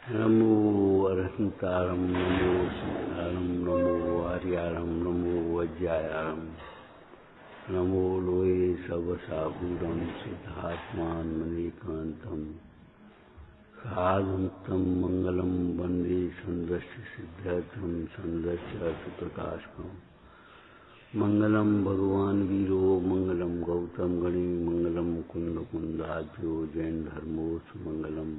नमो अरहंतारं नमो सीतारं नमो आर्यारं नमो वज्रायारं नमो लोये सर्वसाभूतं सिद्धात्मान्मनीकान्तं साधुन्तं मंगलं वन्दे सन्दस्य सिद्ध्यर्थं सन्दस्य सुप्रकाशकम् मंगलम भगवान वीरो मंगलम गौतम गणी मंगलम कुंद कुंदाभ्यो जैन धर्मो सुमंगलम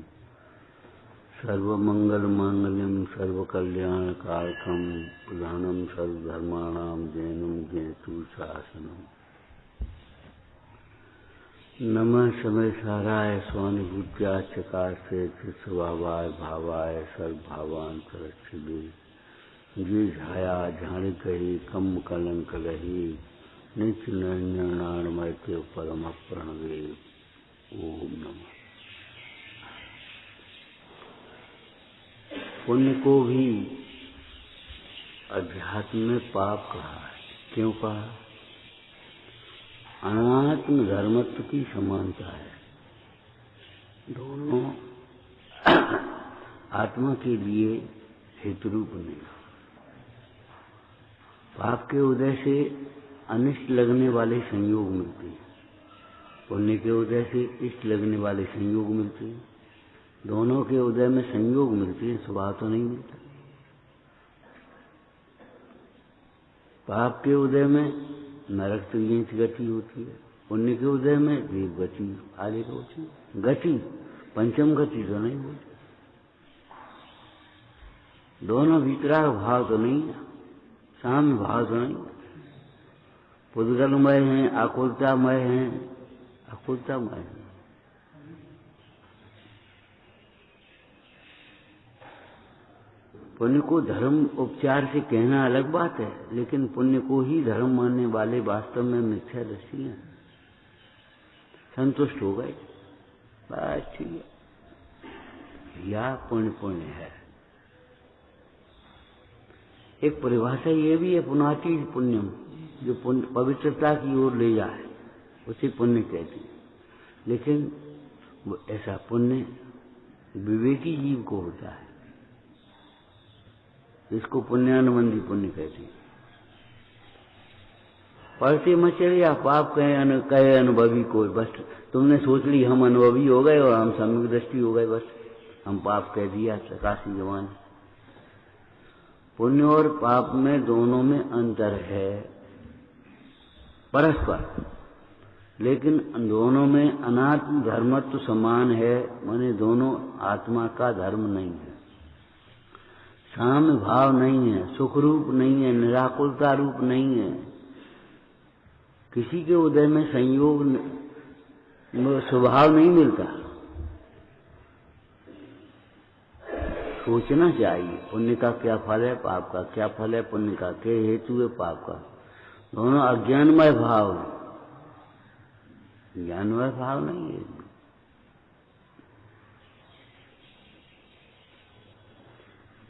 सर्वमंगल मांगल्यम सर्वकल्याण कारकम प्रधानम सर्वधर्माणाम जैनम जयतु शासनम नमः समय साराय स्वानुभूत्या चकार से स्वभावाय भावाय सर्वभावांतरक्षिदे जी झाया झाड़ कही कम कलंक लही नित्य निरंजनाणमय के परम प्रणवे ओम नमः। पुण्य को भी अध्यात्म में पाप कहा है। क्यों कहा? अनात्म धर्मत्व की समानता है। दोनों आत्मा के लिए हेतुरूप नहीं। पाप के उदय से अनिष्ट लगने वाले संयोग मिलते हैं, पुण्य के उदय से इष्ट लगने वाले संयोग मिलते हैं। दोनों के उदय में संयोग मिलते हैं, स्वभाव तो नहीं मिलता। पाप के उदय में नरक की गति होती है, पुण्य के उदय में देव गति आगे होती है। गति पंचम गति तो नहीं होती। दोनों वितराग भाव तो नहीं है, साम्य भाव तो नहीं। पुद्गलमय हैं, आकुलतामय हैं, अकुलतामय हैं। पुण्य को धर्म उपचार से कहना अलग बात है, लेकिन पुण्य को ही धर्म मानने वाले वास्तव में मिथ्या दृष्टि हैं। संतुष्ट हो गए, बस ठीक है, या पुण्य पुण्य है। एक परिभाषा ये भी है, पुनाति पुण्यम, जो पुण्य पवित्रता की ओर ले जाए उसे पुण्य कहते हैं। लेकिन ऐसा पुण्य विवेकी जीव को होता है, इसको पुण्यानुबंधी पुण्य कहते हैं। पढ़ते मत चले या पाप कहे अनुभवी कोई, बस तुमने सोच ली हम अनुभवी हो गए और हम सम्यक दृष्टि हो गए, बस हम पाप कह दिया, प्रकाशी जवान। पुण्य और पाप में दोनों में अंतर है परस्पर, लेकिन दोनों में अनात्म धर्मत्व समान है, माने दोनों आत्मा का धर्म नहीं है, साम्य भाव नहीं है, सुख रूप नहीं है, निराकुलता रूप नहीं है। किसी के उदय में संयोग स्वभाव नहीं मिलता। सोचना चाहिए पुण्य का क्या फल है, पाप का क्या फल है, पुण्य का क्या हेतु है, पाप का। दोनों अज्ञानमय भाव है, ज्ञानमय भाव नहीं है।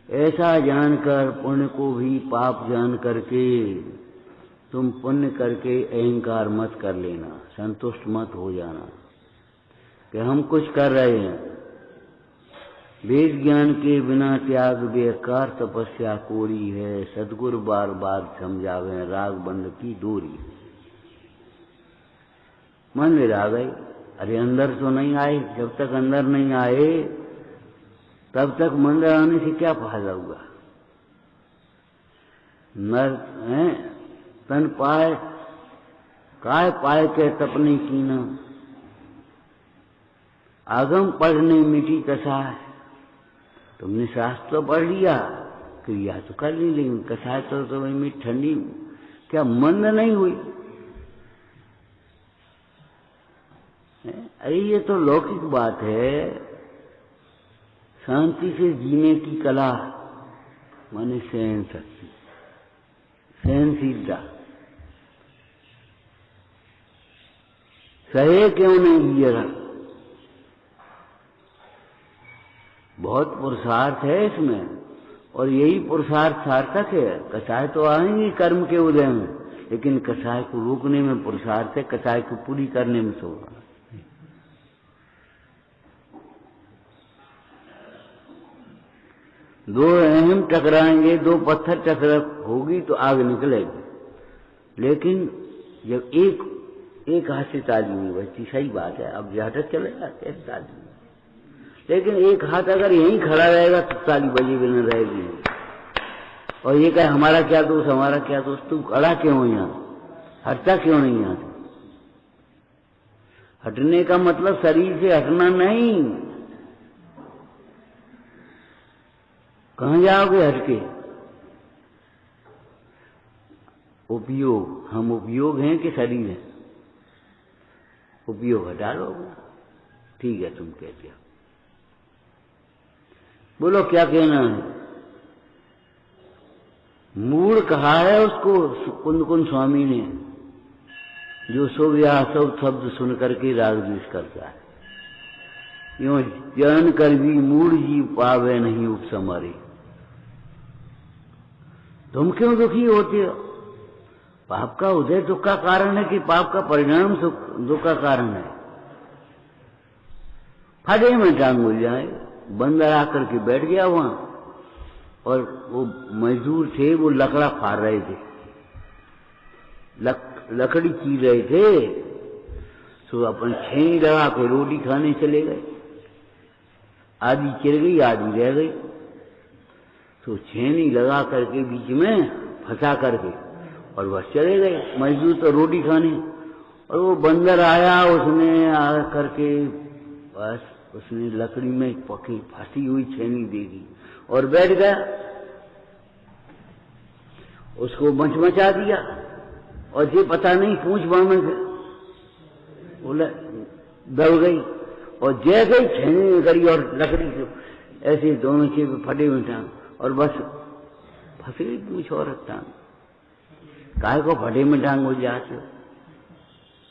ऐसा जानकर पुण्य को भी पाप जान करके तुम पुण्य करके अहंकार मत कर लेना, संतुष्ट मत हो जाना कि हम कुछ कर रहे हैं। वेद ज्ञान के बिना त्याग बेकार तपस्या कोरी है, सदगुरु बार बार समझावे राग बंद की दूरी। मंदिर आ गए, अरे अंदर तो नहीं आए, जब तक अंदर नहीं आए तब तक मंदिर आने से क्या फायदा हुआ। नर तन पाए काय पाए के तपने की न, आगम पढ़ने मिटी कसाय। तुमने शास्त्र तो पढ़ लिया, क्रिया तो कर ली, लेकिन कसाय तो तुम्हें मीठ ठंडी क्या मंद नहीं हुई। अरे ये तो लौकिक बात है। शांति से जीने की कला माने सहन शक्ति, सहनशीलता। सहे क्यों नहीं जिया? बहुत पुरुषार्थ है इसमें, और यही पुरुषार्थ सार्थक है। कसाय तो आएंगे कर्म के उदय में, लेकिन कसाय को रोकने में पुरुषार्थ है, कसाय को पूरी करने में सोगा। दो अहम टकराएंगे, दो पत्थर टकरा होगी तो आग निकलेगी। लेकिन जब एक हाथ से ताली नहीं बजती, सही बात है, अब झटक चलेगा कैसे ताली। लेकिन एक हाथ अगर यहीं खड़ा रहेगा तो ताली बजे बिना रहेगी। और ये कहे हमारा क्या दोष, हमारा क्या दोष, तू खड़ा क्यों हो यहाँ, हटता क्यों नहीं यहाँ से। हटने का मतलब शरीर से हटना नहीं। कहां जाओगे हटके। उपयोग, हम उपयोग हैं कि शरीर है। उपयोग हटा लो, ठीक है तुम कहते हो, बोलो क्या कहना है। मूड कहा है उसको कुंद स्वामी ने, जो सो गया सब शब्द सुन करके राग द्वेष करता है। यूं जान कर भी मूड जी पावे नहीं उपसमारे। तुम क्यों दुखी होते हो। पाप का उदय दुख का कारण है कि पाप का परिणाम दुख का कारण है। फटे में टांग मिल जाए। बंदर आकर के बैठ गया वहां, और वो मजदूर थे, वो लकड़ा फाड़ रहे थे, लकड़ी चीर रहे थे। तो अपन छेनी लगा के रोटी खाने चले गए। आधी चिर गई, आधी रह गई। तो छेनी लगा करके बीच में फंसा करके और बस चले गए मजदूर तो रोटी खाने। और वो बंदर आया, उसने आ करके बस उसने लकड़ी में पकी फंसी हुई छेनी देखी और बैठ गया। उसको मचा दिया, और ये पता नहीं पूंछ बांध से बोला दब गई, और जय गई छेनी करी और लकड़ी से ऐसे दोनों चीज फटे हुए टांग, और बस फंस गई पूंछ और टांग। काय को फटे में टांग हो जाते हो।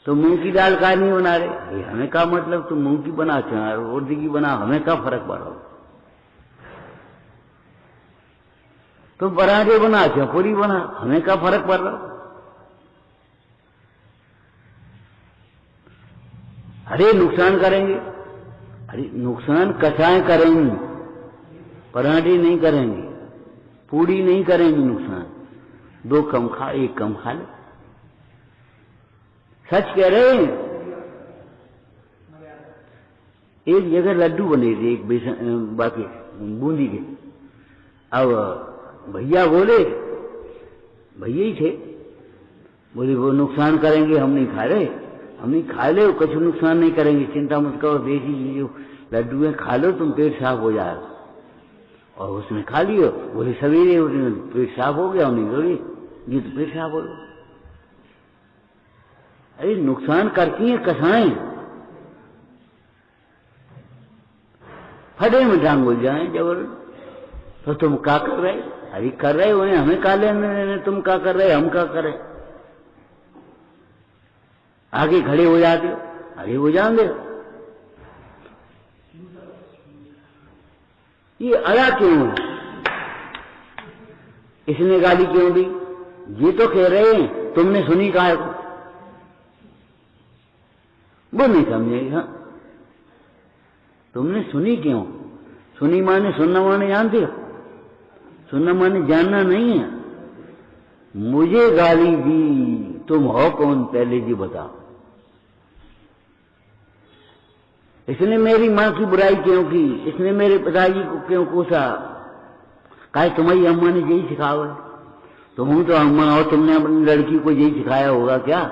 तो मूंग की दाल का नहीं बना रहे, हमें क्या मतलब, तुम मूंग की बनाते हो, उर्दी की बना, हमें क्या फर्क पड़ रहा। तुम पराठे बनाते हो, पूरी बना, हमें क्या फर्क पड़ रहा। अरे नुकसान करेंगे, अरे नुकसान कसाएं करेंगे, पराठे नहीं करेंगे, पूड़ी नहीं करेंगे नुकसान। दो कम खा, एक कम खा ले। सच कह रहे हैं। एक जगह लड्डू बने थे, एक बेसन बाकी बूंदी के। अब भैया बोले, भैया ही थे, बोले वो नुकसान करेंगे, हम नहीं खा रहे, हम नहीं खा ले, कुछ नुकसान नहीं करेंगे, चिंता मत करो, देसी जो लड्डू है खा लो, तुम पेट साफ हो जाएगा। और उसने खा लियो, बोले सवेरे उसने पेट साफ हो गया, उन्हें बोली ये तो पेट साफ हो गया। अरे नुकसान करती है कसाएं, फटे में टांग हो जाए जबर। तो तुम क्या कर रहे, अरे कर रहे उन्हें, हमें क्या लेने, तुम क्या कर रहे, हम क्या कर रहे। आगे खड़े हो जाते हो, आगे हो जाएंगे। ये अड़ा क्यों है, इसने गाली क्यों दी। ये तो कह रहे हैं तुमने सुनी कहा को, वो नहीं समझेगा। तुमने सुनी क्यों, सुनी माने सुनना माने जानते हो, सुनना माने जानना नहीं है। मुझे गाली दी, तुम हो कौन पहले जी बताओ। इसने मेरी मां की बुराई क्यों की, इसने मेरे पिताजी को क्यों कोसा। कहा तुम्हारी अम्मा ने यही सिखाओ, तुम तो अम्मा हो, तुमने अपनी लड़की को यही सिखाया होगा क्या।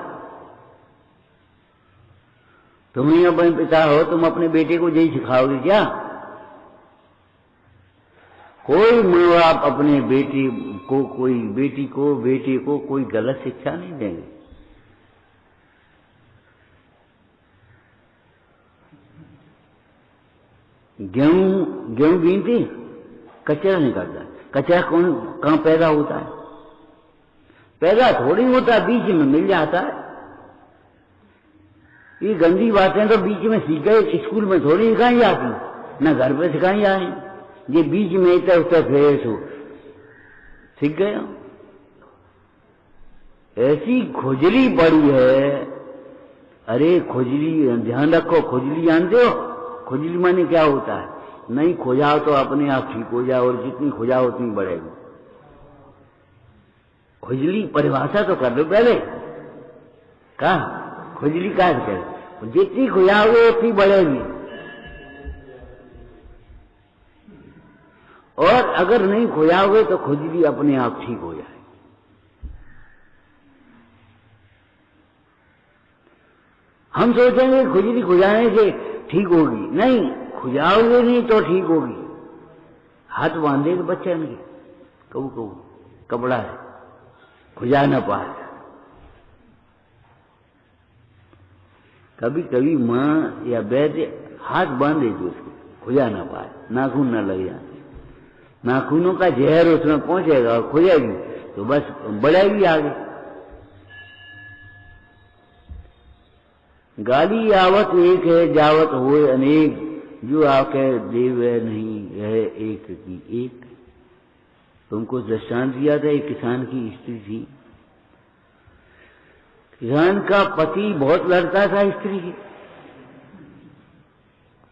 तुम ही अपने पिता हो, तुम अपने बेटे को यही सिखाओगे क्या। कोई माँ बाप अपने बेटे को, कोई बेटी को, बेटे को कोई गलत शिक्षा नहीं देंगे। गेहूं बीनती, कचरा निकलता है। कचरा कौन कहां पैदा होता है, पैदा थोड़ी होता है, बीच में मिल जाता है। ये गंदी बातें तो बीच में सीख गए, स्कूल में थोड़ी सिखाई जाती, न घर पे सिखाई जाए। ये बीच में इतना उतना फ्रेश हो, सीख गए। ऐसी खुजली पड़ी है। अरे खुजली ध्यान रखो, खुजली जानते हो, खुजली माने क्या होता है। नहीं खोजाओ तो अपने आप ठीक हो जाए, और जितनी खोजाओ उतनी बढ़ेगी। खुजली परिभाषा तो कर लो पहले, कहा खुजली का कर, जितनी खुजाओगे उतनी बढ़ेगी। और अगर नहीं खुजाओगे तो खुजली अपने आप ठीक हो जाए। हम सोचेंगे खुजली खुजाने से ठीक होगी, नहीं, खुजाओगे नहीं तो ठीक होगी। हाथ बांधेगे बच्चे ने कबू कबू कपड़ा है, खुजा न पाए। कभी कभी माँ या वैद्य हाथ बांधे जो उसको खुजा न पाए, नाखून न लग जाए, नाखूनों का जहर उसमें पहुंचेगा और खुजेगी तो बस बढ़ेगी आगे। गाली आवत एक है जावत होए अनेक, जो आके देवे नहीं यह एक की एक। तुमको दृष्टांत दिया था, एक किसान की स्त्री थी। किसान का पति बहुत लड़ता था स्त्री से,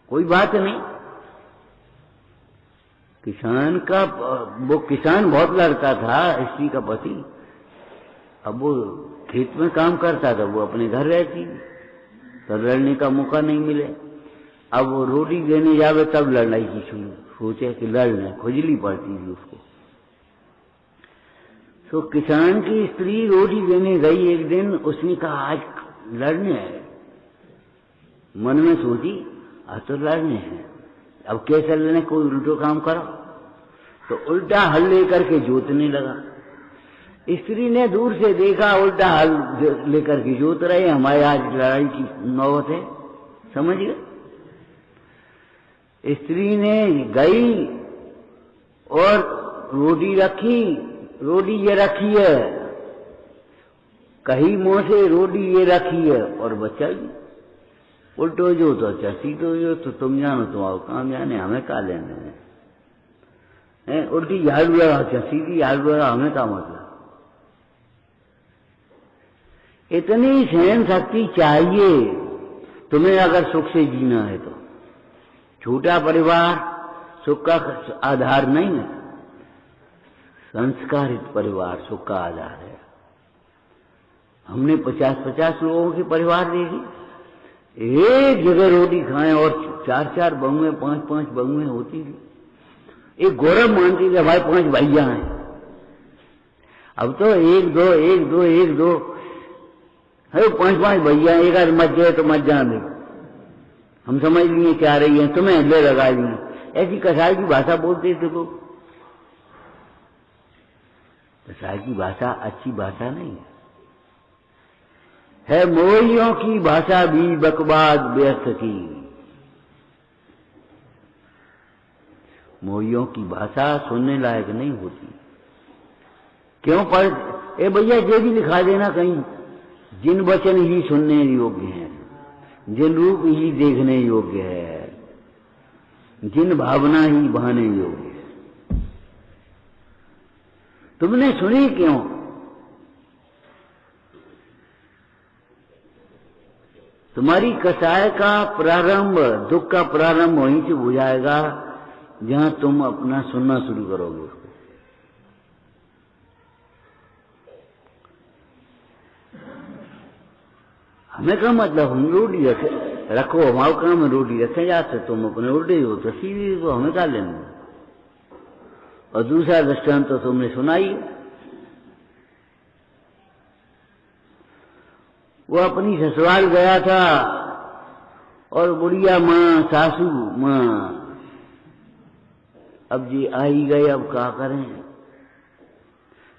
कोई बात नहीं। किसान का वो किसान बहुत लड़ता था स्त्री का पति। अब वो खेत में काम करता था, वो अपने घर रहती, तो लड़ने का मौका नहीं मिले। अब वो रोटी देने जावे तब लड़ाई की सोचे कि लड़ने, खुजली पड़ती थी उसको। तो किसान की स्त्री रोटी देने गई एक दिन, उसने कहा आज लड़ने है। मन में सोची आज तो लड़ने हैं, अब कैसे लड़ने, कोई उल्टो काम करो। तो उल्टा हल लेकर के जोतने लगा। स्त्री ने दूर से देखा उल्टा हल लेकर के जोत रहे, हमारे आज लड़ाई की नौबत है, समझ गए। स्त्री ने गई और रोटी रखी, रोटी ये रखी है, कही मुंह से रोटी ये रखी है, और बच्चा भी उल्टो जो तो अच्छा, सीधो जो तो तुम जानो, तुम्हारा काम जाने, हमें का लेने हैं। उल्टी झाड़ू लगा, अच्छा सीधी झाड़ू लगा, हमें का मतलब। इतनी सहन शक्ति चाहिए तुम्हें अगर सुख से जीना है तो। छोटा परिवार सुख का आधार नहीं है, संस्कारित परिवार सुख का आधार है। हमने 50-50 लोगों के परिवार देखे, एक जगह रोटी खाएं और 4-4 बहुएं 5-5 बहुएं होती थी। एक गौरव मानती थी भाई 5 भैया हैं। अब तो 1-2 है 5-5 भैया, एक आध मत जाए तो मत जाने, हम समझ लिए क्या रही है, तुम्हें हल्ले लगा लिए। ऐसी कसाई की भाषा बोलते थे लोग। कसाई की भाषा अच्छी भाषा नहीं है मोहियों की भाषा भी बकवाद व्यर्थ की। मोहियों की भाषा सुनने लायक नहीं होती। क्यों पढ़, ए भैया ये भी लिखा देना कहीं, जिन वचन ही सुनने योग्य हैं, जिन रूप ही देखने योग्य है, जिन भावना ही बहाने योग्य है। तुमने सुनी क्यों? तुम्हारी कसाय का प्रारंभ, दुख का प्रारंभ वहीं से हो जाएगा जहां तुम अपना सुनना शुरू करोगे उसको। हमें क्या मतलब, हम रोटी रखो, हमारे काम में रोटी रखे जाते, तुम अपने उल्टे हो तो सीधी, तो हमें क्या लेना। और दूसरा दृष्टांत तो तुमने सुनाई, वो अपनी ससुराल गया था और बुढ़िया माँ, सासू माँ, अब जी आई गए, अब क्या करें।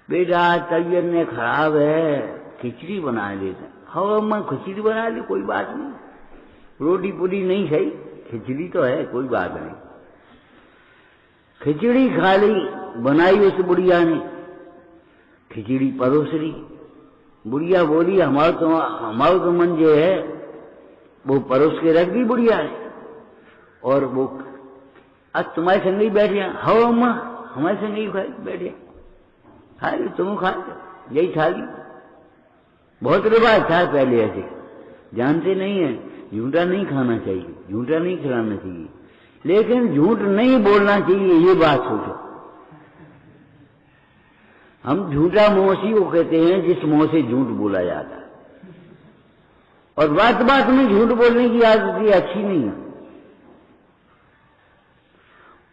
बेटा तबीयत ने खराब है, खिचड़ी बना लेते। हाँ मैं खिचड़ी बना ली, कोई बात नहीं, रोटी पूरी नहीं सही, खिचड़ी तो है, कोई बात नहीं। खिचड़ी खा ली, बनाई उस बुढ़िया ने, खिचड़ी परोस ली। बुढ़िया बोली हमारा तो मन जो है वो परोस के रख दी बुढ़िया है, और वो आज तुम्हारे संग ही बैठ गया। हाँ अम्मा हमारे संग ही बैठ गया, खा ली, तुम खा ली, यही खा ली। बहुत रिवाज था पहले ऐसे, जानते नहीं है, झूठा नहीं खाना चाहिए, झूठा नहीं खिलाना चाहिए। लेकिन झूठ नहीं बोलना चाहिए, ये बात सोचो। हम झूठा मुंह उसी को कहते हैं जिस मुंह से झूठ बोला जाता है, और बात बात में झूठ बोलने की आदत ये अच्छी नहीं है।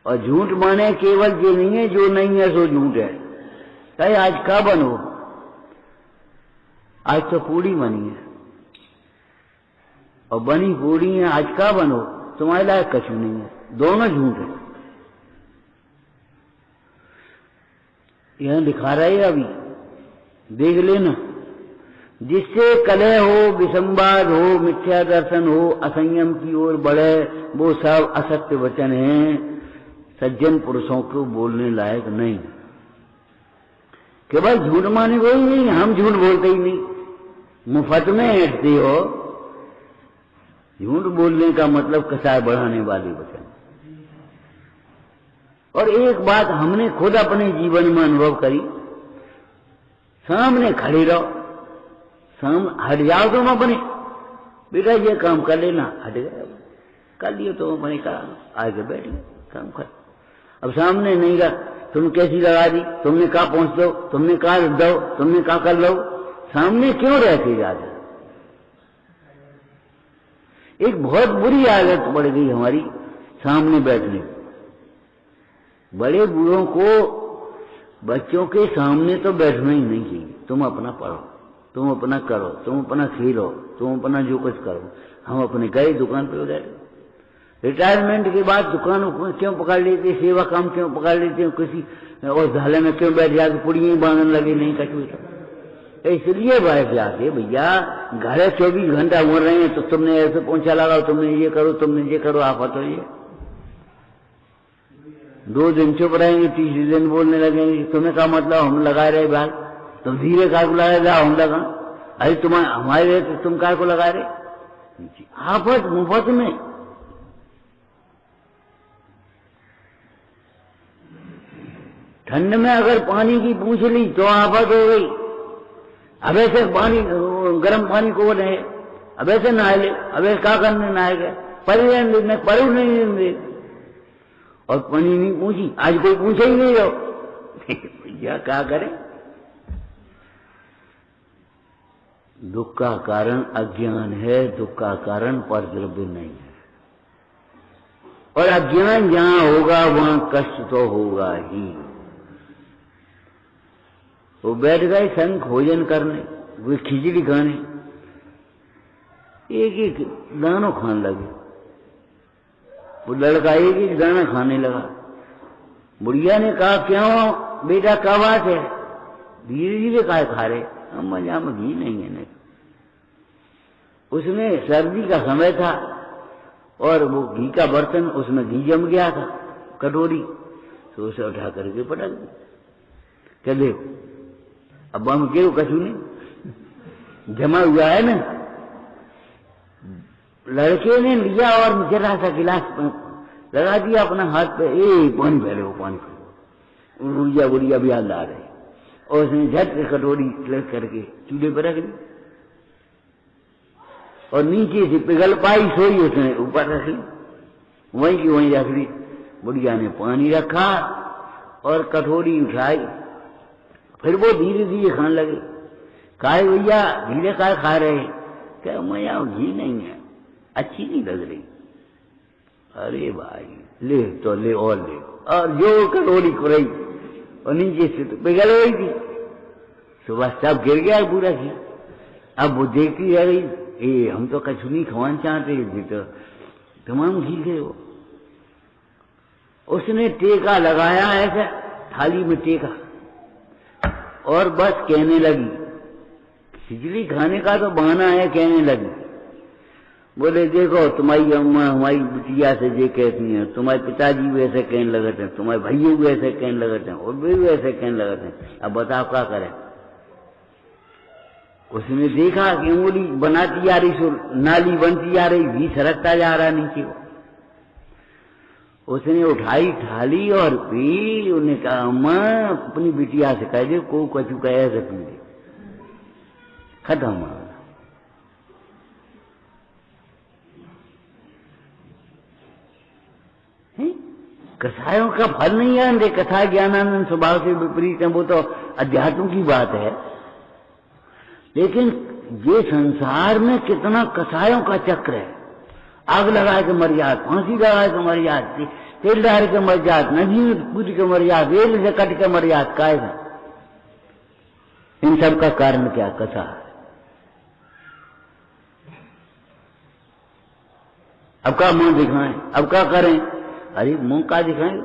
और झूठ माने केवल ये नहीं है जो नहीं है सो झूठ है। चाहे आज का बनो, आज तो पूरी बनी है और बनी पूरी है, आज का बनो तुम्हारे लायक कछु नहीं है, दोनों झूठ है। यह दिखा रहा है अभी, देख लेना। जिससे कलह हो, विसंवाद हो, मिथ्या दर्शन हो, असंयम की ओर बढ़े, वो सब असत्य वचन हैं, सज्जन पुरुषों को बोलने लायक नहीं। केवल झूठ माने कोई नहीं, हम झूठ बोलते ही नहीं, मुफ्त में ऐठते हो। झूठ बोलने का मतलब कसाय बढ़ाने वाले वचन। और एक बात हमने खुद अपने जीवन में अनुभव करी, सामने खड़े रहो, हट जाओ तुम अपने, बेटा ये काम कर लेना, हट गए, कर लियो तो अपने कहा, आगे बैठ गए, काम कर। अब सामने नहीं रहा, तुम कैसी लगा दी, तुमने कहा पहुंच दो, तुमने कहा रख दो, तुमने कहा कर लो, सामने क्यों रहते ज्यादा। एक बहुत बुरी आदत पड़ गई हमारी सामने बैठने। बड़े बूढ़ों को बच्चों के सामने तो बैठना ही नहीं चाहिए। तुम अपना पढ़ो, तुम अपना करो, तुम अपना खेलो, तुम अपना जो कुछ करो। हम अपने गए दुकान पे बैठे, रिटायरमेंट के बाद दुकान क्यों पकड़ लेते, सेवा काम क्यों पकड़ लेते, किसी और झाले में क्यों बैठ जाते, पुड़ियाँ बांधने लगे, नहीं कछु। इसलिए बैठ जाते भैया, घर 24 घंटा हो रहे हैं तो तुमने ऐसे पोंछा लगाओ, तुमने ये करो, तुमने ये करो, आफत हो ये। 2 दिन चुप रहेंगे, 3 दिन बोलने लगेंगे, तुम्हें क्या मतलब हम लगाए रहे बाल, तुम धीरे कार को लगा रहे, हम लगा, अरे तुम हमारे तुम कार को लगा रहे, आफत मुफ्त में। ठंड में अगर पानी की पूछ ली तो आफत हो गई। अब ऐसे पानी, गर्म पानी को रहे, अब ऐसे नहा ले, अब ऐसे क्या करने नहाए गए, परू नहीं दे, और पानी नहीं पूछी, आज कोई पूछे ही नहीं हो। भैया क्या करे। दुख का कारण अज्ञान है, दुख का कारण परद्रव्य नहीं है। और अज्ञान जहां होगा वहां कष्ट तो होगा ही। वो बैठ गए संग भोजन करने, वो खिचड़ी खाने, एक एक दानों खाने लगे। वो लड़का एक एक दाना खाने लगा। बुढ़िया ने कहा क्यों बेटा क्या बात है, धीरे धीरे काय खा रहे, अम्मा जहां में घी नहीं है। नहीं, उसमें सर्दी का समय था और वो घी का बर्तन, उसमें घी जम गया था, कटोरी, तो उसे उठा करके पटक दी। क्या देखो अब हम क्यों कछु नहीं जमा हुआ है ना। लड़के ने लिया और जरा सा गिलास लगा दिया अपना हाथ पे, पानी पहले वो पानी पी। गुड़िया गुड़िया भी हाल आ रहे, और उसने झट से कटोरी लग करके चूल्हे पर रख दी, और नीचे से पिघल पाई सोई उसने ऊपर रख ली, वहीं की वहीं रख ली। बुढ़िया ने पानी रखा और कटोरी उठाई, फिर वो धीरे धीरे खाने लगे। काय भैया धीरे काय खा रहे, क्या मैं यहाँ घी नहीं है, अच्छी नहीं लग रही। अरे भाई ले तो ले और ले, और जो कटोरी खुराई और नीचे से तो पिघल गई थी। सुबह सब गिर गया पूरा घी। अब वो देखती रह गई, हम तो कछु नहीं खवान चाहते थे, तो तमाम घी गए। वो उसने टेका लगाया ऐसा, थाली में टेका, और बस कहने लगी, खिचड़ी खाने का तो बहाना है, कहने लगी। बोले देखो तुम्हारी अम्मा हमारी बिटिया से ये कहती हैं, तुम्हारे पिताजी भी ऐसे कहने लगते हैं, तुम्हारे भाइयों भी ऐसे कहने लगते हैं, और वे भी ऐसे कहने लगते हैं, अब बताओ क्या करें। उसने देखा कि उंगली बनाती जा रही, सो नाली बनती जा रही, घी सरकता जा रहा नीचे। उसने उठाई थाली और पी। उन्हें कहा अम्मा अपनी बिटिया से कह दे को कछु का ऐसे पी ले, खत्म। कसायों का फल नहीं जानते, कथा ज्ञानानंद स्वभाव से विपरीत है, वो तो अध्यात्म की बात है। लेकिन ये संसार में कितना कसायों का चक्र है। आग लगा के मर जात, फांसी लगा के मर जात, तेल डाल के मर जात, नदी में कूद के मर जात, रेल से कट के मर जात, काय है? इन सब का कारण क्या? कथा। अब का मुंह दिखाएं, अब का करें? अरे मुंह का दिखाएं?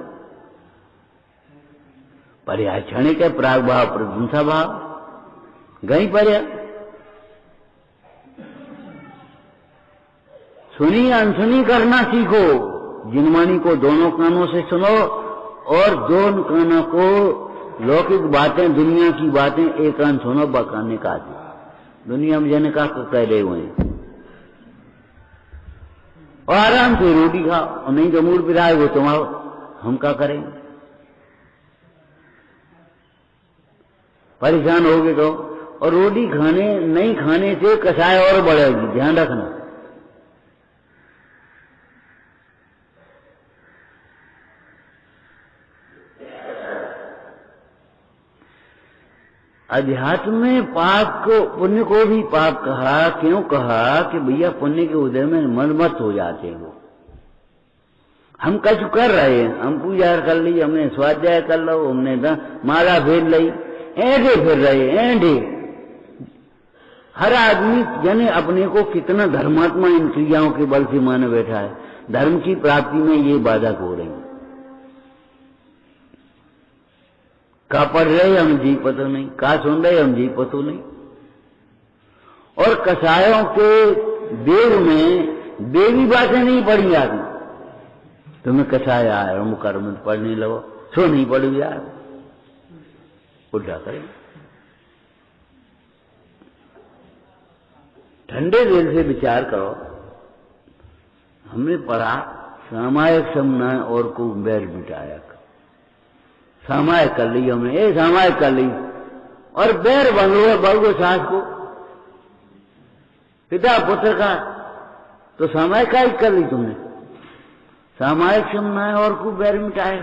पर्याय क्षणिक है, प्राग भाव प्रशंसा भाव गई पर्या। सुनी अनसुनी करना सीखो, जिनवाणी को दोनों कानों से सुनो और दोनों कानों को लौकिक बातें, दुनिया की बातें एक कान सुनो, बकान निकाल दो। दुनिया में जन का कह रहे हुए हैं और आराम से रोटी खाओ, और नहीं तो मूड पिराए वो तुम्हारा, हम क्या करेंगे? परेशान हो गए तो। और रोटी खाने नहीं खाने से कसाय और बढ़ेगी, ध्यान रखना। अध्यात्म में पाप को, पुण्य को भी पाप कहा। क्यों कहा? कि भैया पुण्य के उदय में मनमत हो जाते हो। हम कछु कर रहे हैं, हम पूजा कर ली, हमने स्वाध्याय कर लो, हमने माला फेर ली, ऐंठे फिर रहे, ऐंठे। हर आदमी जाने अपने को कितना धर्मात्मा इन क्रियाओं के बल से माने बैठा है। धर्म की प्राप्ति में ये बाधक हो रही। का पढ़ रहे हम जी पतो नहीं, का सुन रहे हम जी पतो नहीं। और कसायों के देव में देवी बातें नहीं पढ़ी जाती। तुम्हें कसाय आया, हम कर्म पढ़ने लगो, सो नहीं पढ़ू यार, उल्टा करें। ठंडे दिल से विचार करो। हमने पढ़ा सामायिक समन्वय और को बैर मिटाया। सामायिक कर ली हमने, ए सामायिक कर ली, और बैर बन हुए बहू सास को, पिता पुत्र का, तो सामायिक का ही कर ली तुमने। सामायिक समन्वय और को बैर मिटाया।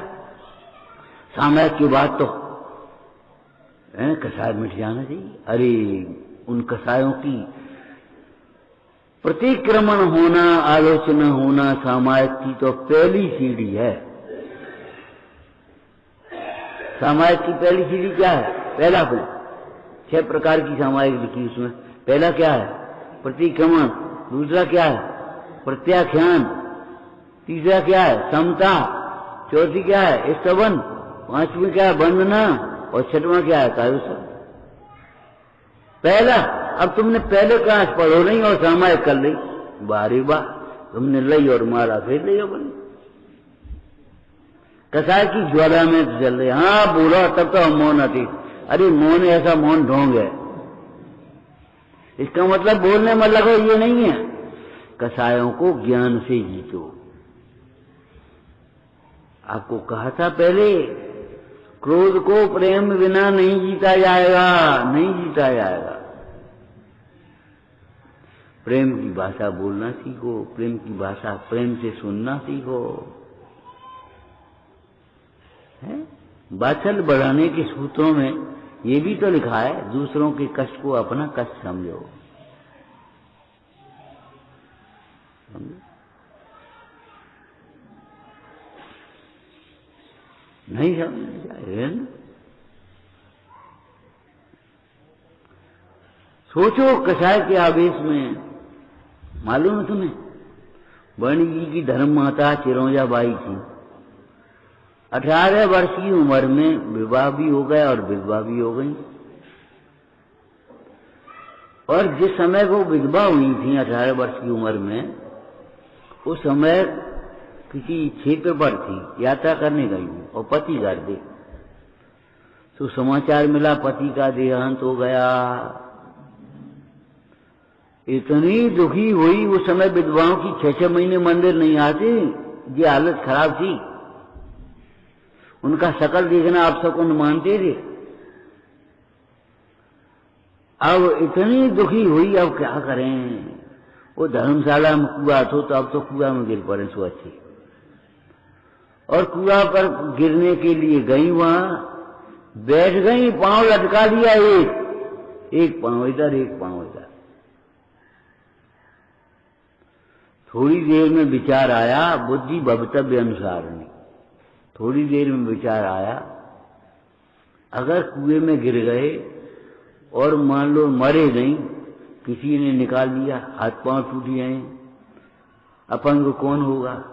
सामायिक की बात तो कसाय मिट जाना चाहिए। अरे उन कसायों की प्रतिक्रमण होना, आलोचना होना सामायिक की तो पहली सीढ़ी है। सामायिक की पहली सीढ़ी क्या है? पहला फल। 6 प्रकार की सामायिक लिखी उसमें। पहला क्या है? प्रतिक्रमण। दूसरा क्या है? प्रत्याख्यान। तीसरा क्या है? समता। चौथी क्या है? स्तवन। पांचवी क्या है? वंदना। और छठवां क्या है? कायुषा। पहला। अब तुमने पहले क्लास पढ़ो नहीं और सामायिक कर ली, बारी बाह, तुमने लई और मारा फिर लियो बनी। कसाय की ज्वाला में तो चल रही। हाँ बोलो तब तो हम मौन हटी। अरे मौन ऐसा मौन ढोंग है, इसका मतलब बोलने में लगो ये नहीं है। कसायों को ज्ञान से जीतो। आपको कहा था पहले, क्रोध को प्रेम बिना नहीं जीता जाएगा, नहीं जीता जाएगा। प्रेम की भाषा बोलना सीखो, प्रेम की भाषा प्रेम से सुनना सीखो। वात्सल्य बढ़ाने के सूत्रों में ये भी तो लिखा है, दूसरों के कष्ट को अपना कष्ट समझो। नहीं समझ जाए। सोचो कसाय के आवेश में, मालूम है तुम्हें, बणी जी की धर्म माता चिरौंजा बाई थी। 18 वर्ष की उम्र में विवाह भी हो गया और विधवा भी हो गई। और जिस समय वो विधवा हुई थी 18 वर्ष की उम्र में, उस समय किसी क्षेत्र पर थी, यात्रा करने गई और पति घर दे। तो समाचार मिला पति का देहांत हो गया। इतनी दुखी हुई। उस समय विधवाओं की 6-6 महीने मंदिर नहीं आते, ये हालत खराब थी। उनका शकल देखना आप सबको मानते थे। अब इतनी दुखी हुई, अब क्या करें। वो धर्मशाला में कुआं था, तो अब तो कुआं में गिर पड़े सो अच्छे। और कुआं पर गिरने के लिए गई, वहां बैठ गई, पांव लटका लिया, एक पांव इधर एक पांव इधर। थोड़ी देर में विचार आया, बुद्धि भवितव्य अनुसार नहीं, थोड़ी देर में विचार आया, अगर कुएं में गिर गए और मान लो मरे नहीं, किसी ने निकाल लिया, हाथ पांव टूट गए, अपन को कौन होगा?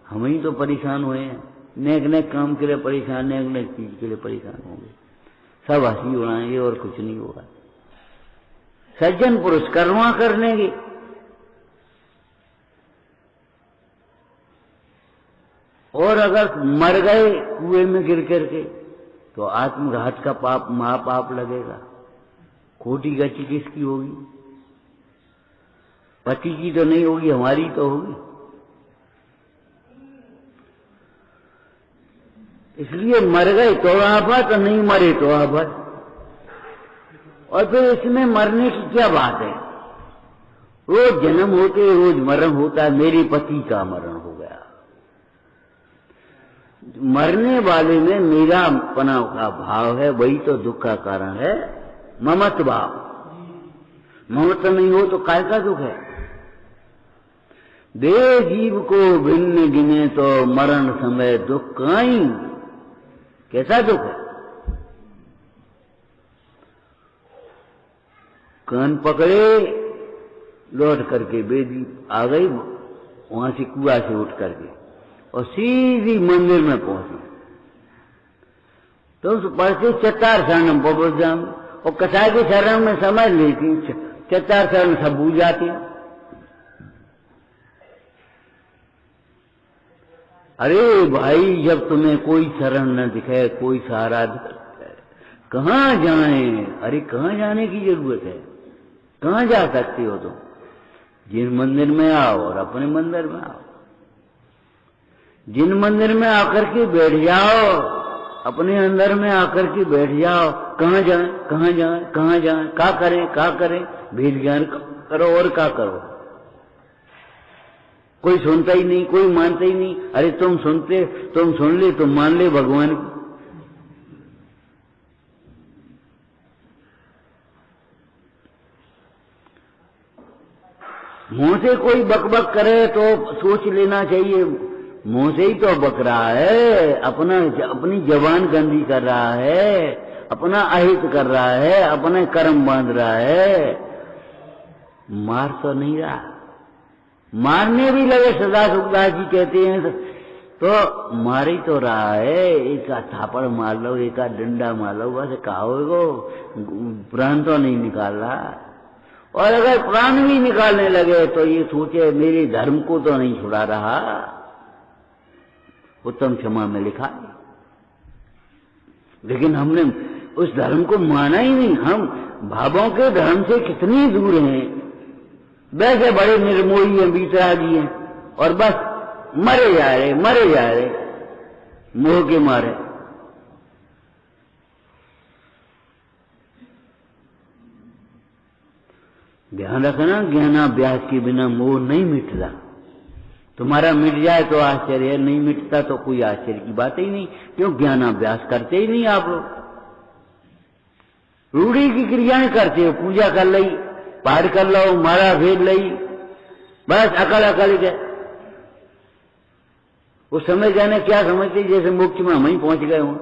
हम ही तो परेशान हुए हैं, नेक नेक काम के लिए परेशान, नेक नेक चीज के लिए परेशान होंगे, सब हंसी उड़ाएंगे और कुछ नहीं होगा। सज्जन पुरुष कर्मा कर लेंगे। और अगर मर गए कुएं में गिर करके तो आत्मघात का पाप महापाप लगेगा। खोटी गति किसकी होगी? पति की तो नहीं होगी, हमारी तो होगी। इसलिए मर गए तो आफत, और नहीं मरे तो आफत। और फिर इसमें मरने की क्या बात है? रोज जन्म होते रोज मरण होता है। मेरे पति का मरण हो गया, मरने वाले में मेरा पना का भाव है, वही तो दुख का कारण है। ममत्व भाव, ममत्व नहीं हो तो काय का दुख है? दे जीव को भिन्न गिने तो मरण समय दुख काई, कैसा दुख है? कान पकड़े, लौट करके बेदी आ गई, वहां से कुआं से उठ करके और सीधी मंदिर में पहुंची। तो उस पढ़ती चत्तार शरणम पवज्जाम, और कसाई के शरण में समझ लेती, चत्तार शरण सब भूल जाती। अरे भाई, जब तुम्हें कोई शरण न दिखे, कोई सहारा दिखे, कहां जाए? अरे कहां जाने की जरूरत है? कहां जा सकते हो तुम? जिन मंदिर में आओ और अपने मंदिर में आओ, जिन मंदिर में आकर के बैठ जाओ, अपने अंदर में आकर के बैठ जाओ। कहां जाए, कहां जाए, कहां जाए, क्या करें, क्या करें? भेद ज्ञान करो और क्या करो? कोई सुनता ही नहीं, कोई मानता ही नहीं। अरे तुम सुनते, तुम सुन ले, तुम मान ले भगवान की। मुंह से कोई बकबक करे तो सोच लेना चाहिए, मुंह से ही तो बक रहा है, अपनी जबान गंदी कर रहा है, अपना अहित कर रहा है, अपने कर्म बांध रहा है। मार तो नहीं रहा। मारने भी लगे, सदा सुखदास जी कहते हैं, तो मार ही तो रहा है। एक थापड़ मार लो, एक डंडा मार लो, बस कहोगो, प्राण तो नहीं निकाल रहा। और अगर प्राण भी निकालने लगे तो ये सोचे मेरे धर्म को तो नहीं छुड़ा रहा। उत्तम क्षमा में लिखा है, लेकिन हमने उस धर्म को माना ही नहीं। हम भावों के धर्म से कितनी दूर हैं, वैसे बड़े निर्मोही हैं, बीतरागी हैं, और बस मरे जा रहे, मरे जा रहे मोह के मारे। ध्यान रखना, ज्ञानाभ्यास के बिना मोह नहीं मिटता। तुम्हारा मिट जाए तो आश्चर्य है, नहीं मिटता तो कोई आश्चर्य की बात ही नहीं। क्यों? ज्ञानाभ्यास करते ही नहीं आप लोग। रूढ़ी की क्रियाएं करते हो, पूजा कर ली, पाठ कर लो, मारा फेर ली, बस अकल अकल के। उस समय जाने क्या समझते, जैसे मोक्ष में हम ही पहुंच गए हों।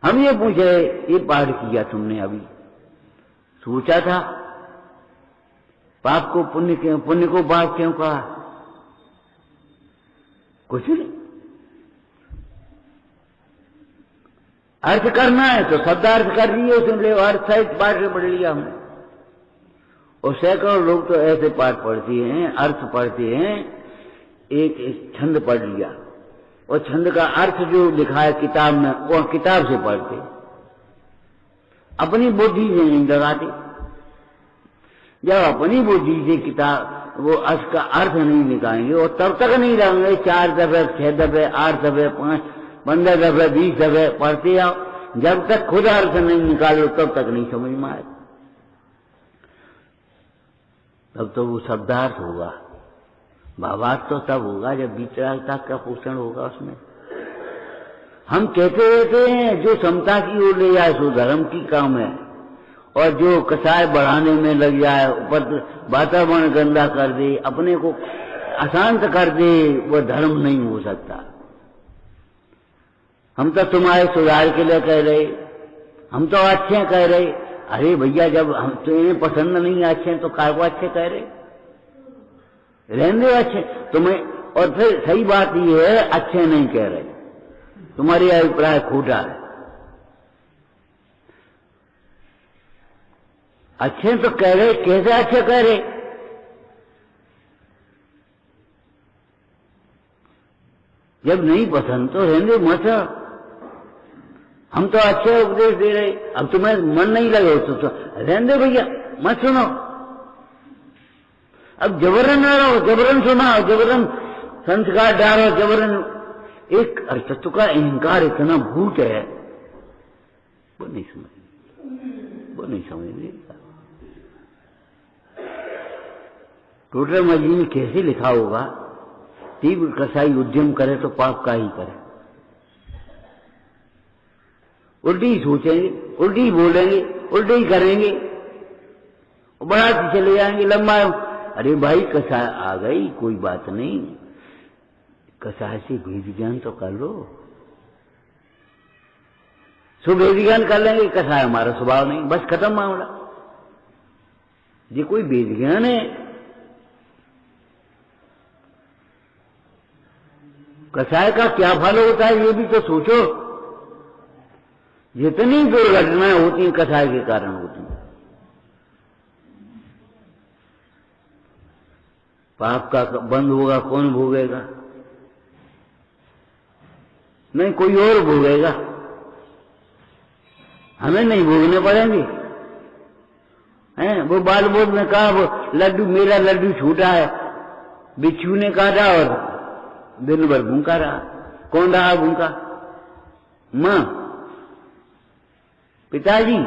हम ये पूछे, ये पाठ किया तुमने, अभी सोचा था? पाप को पुण्य क्यों, पुण्य को पाप क्यों कहा? कुछ नहीं। अर्थ करना है तो शब्दार्थ कर लिए, उसने ले अर्थ सहित पाठ में पढ़ लिया हमने। और सैकड़ों लोग तो ऐसे पाठ पढ़ते हैं, अर्थ पढ़ते हैं, एक छंद पढ़ लिया और छंद का अर्थ जो लिखा है किताब में, वो किताब से पढ़ते, अपनी बुद्धि से नहीं लगाते। जब अपनी बुद्धि से किताब वो का अर्थ नहीं निकालेंगे, और तब तक नहीं लगाएंगे। 4 दफे, 6 दफे, 8 दफे, 5, 15 दफे, 20 दफे पढ़ते आओ, जब तक खुद अर्थ नहीं निकालो तब तक नहीं समझ में आए। तब तो वो शब्दार्थ होगा, भावार्थ तो तब होगा जब वितरागता का पोषण होगा उसमें। हम कहते रहते हैं जो समता की ओर ले जाए सो धर्म की काम है, और जो कसाय बढ़ाने में लग जाए, वातावरण गंदा कर दे, अपने को अशांत कर दे, वह धर्म नहीं हो सकता। हम तो तुम्हारे सुधार के लिए कह रहे, हम तो अच्छे कह रहे। अरे भैया, जब हम तुम्हें पसंद नहीं अच्छे तो काय को अच्छे कह रहे, रहने दो अच्छे तुम्हें। और फिर सही बात यह है, अच्छे नहीं कह रहे, तुम्हारी अभिप्राय खोटा है। अच्छे तो कह रहे, कैसे अच्छे कह रहे? जब नहीं पसंद तो रहने मत। हम तो अच्छे उपदेश दे रहे, अब तुम्हें मन नहीं लगे तो रहने भैया, मत सुनो। अब जबरन ना रहो, जबरन सुनाओ, जबरन संस्कार डालो, जबरन। एक तत्व का अहंकार इतना भूत है, वो नहीं समझ। टोटल मजी में कैसे लिखा होगा, तीव्र कसाई उद्यम करे तो पाप का ही करे। उल्टी ही सोचेंगे, उल्टी ही बोलेंगे, उल्टी ही करेंगे, बढ़ाते चले जाएंगे लंबा। अरे भाई, कसाय आ गई कोई बात नहीं, कसाय से वेद ज्ञान तो कर लो। सो वेद ज्ञान कर लेंगे, कसाय हमारा स्वभाव नहीं, बस खत्म मामला। ये कोई वेद ज्ञान है? कसाय का क्या फल होता है ये भी तो सोचो। जितनी दुर्घटनाएं होती हैं कसाय के कारण होती हैं। पाप का बंद होगा कौन भोगेगा? नहीं, कोई और भोगेगा, हमें नहीं भोगने पड़ेंगे। हैं, वो बाल बोध ने कहा, वो लड्डू, मेरा लड्डू छूटा है, बिच्छू ने काटा और दिन भर भूखा रहा। कौन रहा भूखा? मां, पिताजी।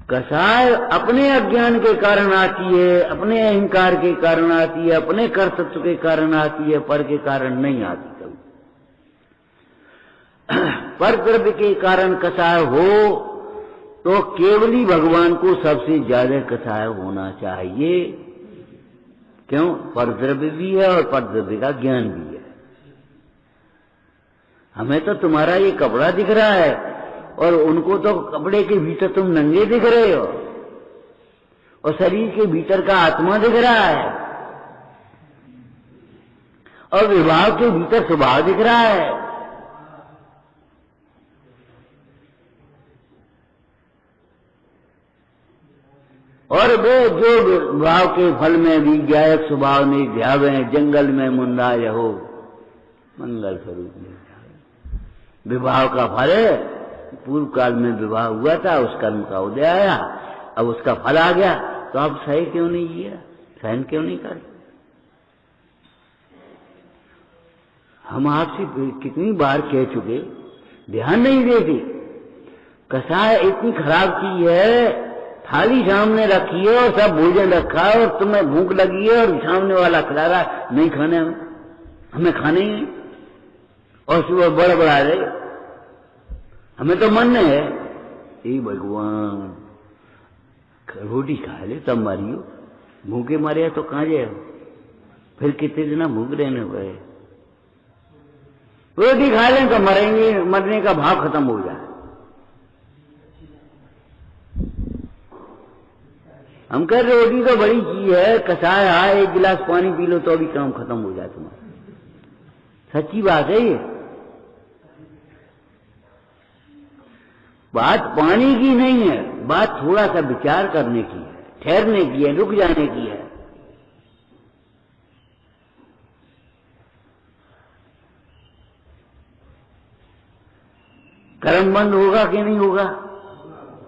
कसाय अपने अज्ञान के कारण आती है, अपने अहंकार के कारण आती है, अपने कर्तृत्व के कारण आती है, पर के कारण नहीं आती कभी। पर द्रव्य के कारण कसाय हो तो केवल ही भगवान को सबसे ज्यादा कसाय होना चाहिए। क्यों? परद्रव्य भी है और परद्रव्य का ज्ञान भी है। हमें तो तुम्हारा ये कपड़ा दिख रहा है और उनको तो कपड़े के भीतर तुम नंगे दिख रहे हो, और शरीर के भीतर का आत्मा दिख रहा है, और विवाह के भीतर स्वभाव दिख रहा है। और वे जो भाव के फल में भी गायक स्वभाव नहीं ध्यावे, जंगल में मुंडा यहो मंगल स्वरूप नहीं ध्यावे। विवाह का फल है, पूर्व काल में विवाह हुआ था, उस कर्म का उदय आया, अब उसका फल आ गया, तो आप सही क्यों नहीं किया, सहन क्यों नहीं कर? हम आपसे कितनी बार कह चुके, ध्यान नहीं देते। कसाय इतनी खराब चीज है, थाली सामने रखी है और सब भोजन रखा है और तुम्हें भूख लगी है और सामने वाला खिला रहा है, नहीं खाने हमें खाने ही, और सुबह बड़ा रहे, हमें तो मन है ये भगवान रोटी खा ले तब मारियो, भूखे मारे तो कहाँ जाए, फिर कितने दिन भूख रहने हुए। रोटी खा लें तो मरेंगे, मरने का भाव खत्म हो जाए। हम कह रहे रोटी तो बड़ी चीज है, कसाय आए, एक गिलास पानी पी लो तो भी काम खत्म हो जाए तुम्हारा। सच्ची बात है ये। बात पानी की नहीं है, बात थोड़ा सा विचार करने की है, ठहरने की है, रुक जाने की है। कर्म बंद होगा कि नहीं होगा,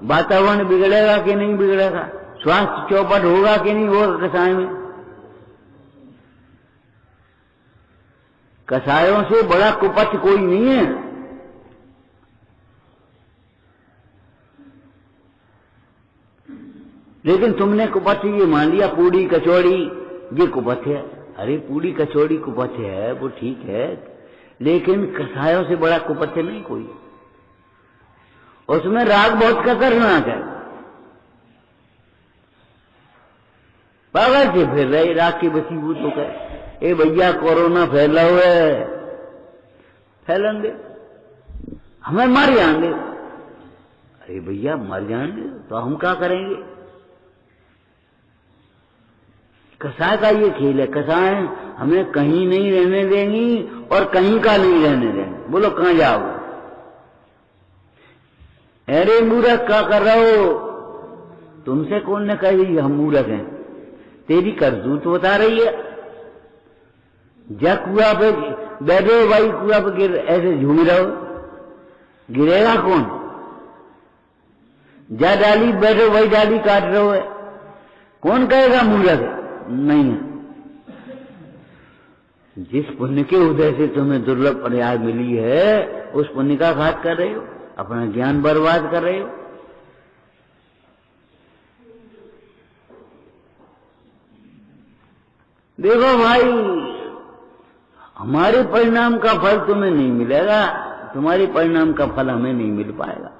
वातावरण बिगड़ेगा कि नहीं बिगड़ेगा, स्वास्थ्य चौपट होगा कि नहीं होगा कसाय में। कसायों से बड़ा कुपथ कोई नहीं है। लेकिन तुमने कुपथ ये मान लिया, पूड़ी कचौड़ी ये कुपथ है। अरे पूड़ी कचौड़ी कुपथ है, वो ठीक है, लेकिन कसायों से बड़ा कुपथ नहीं कोई। उसमें राग बहुत खतरनाक है। पागल से फिर रहे राग के बसीभूत होकर। ए भैया कोरोना फैला हुआ है, फैलेंगे, हमें मर जाएंगे। अरे भैया मर जाएंगे तो हम क्या करेंगे? कसाय का ये खेल है। कसाय हमें कहीं नहीं रहने देंगी और कहीं का नहीं रहने देंगे। बोलो कहां जाओगे? अरे मूर्ख क्या कर रहे हो? तुमसे कौन ने कही हम मूर्ख हैं? तेरी करतूत बता रही है। जा कुआ पे बैठो भाई, कुआ पे गिर ऐसे झूम रहो, गिरेगा कौन? जा डाली बैठो भाई, डाली काट रहे हो, कौन कहेगा मूर्ख नहीं है? जिस पुण्य के उदय से तुम्हें दुर्लभ पर्याय मिली है, उस पुण्य का घात कर रहे हो, अपना ज्ञान बर्बाद कर रहे हो। देखो भाई, हमारे परिणाम का फल तुम्हें नहीं मिलेगा, तुम्हारे परिणाम का फल हमें नहीं मिल पाएगा।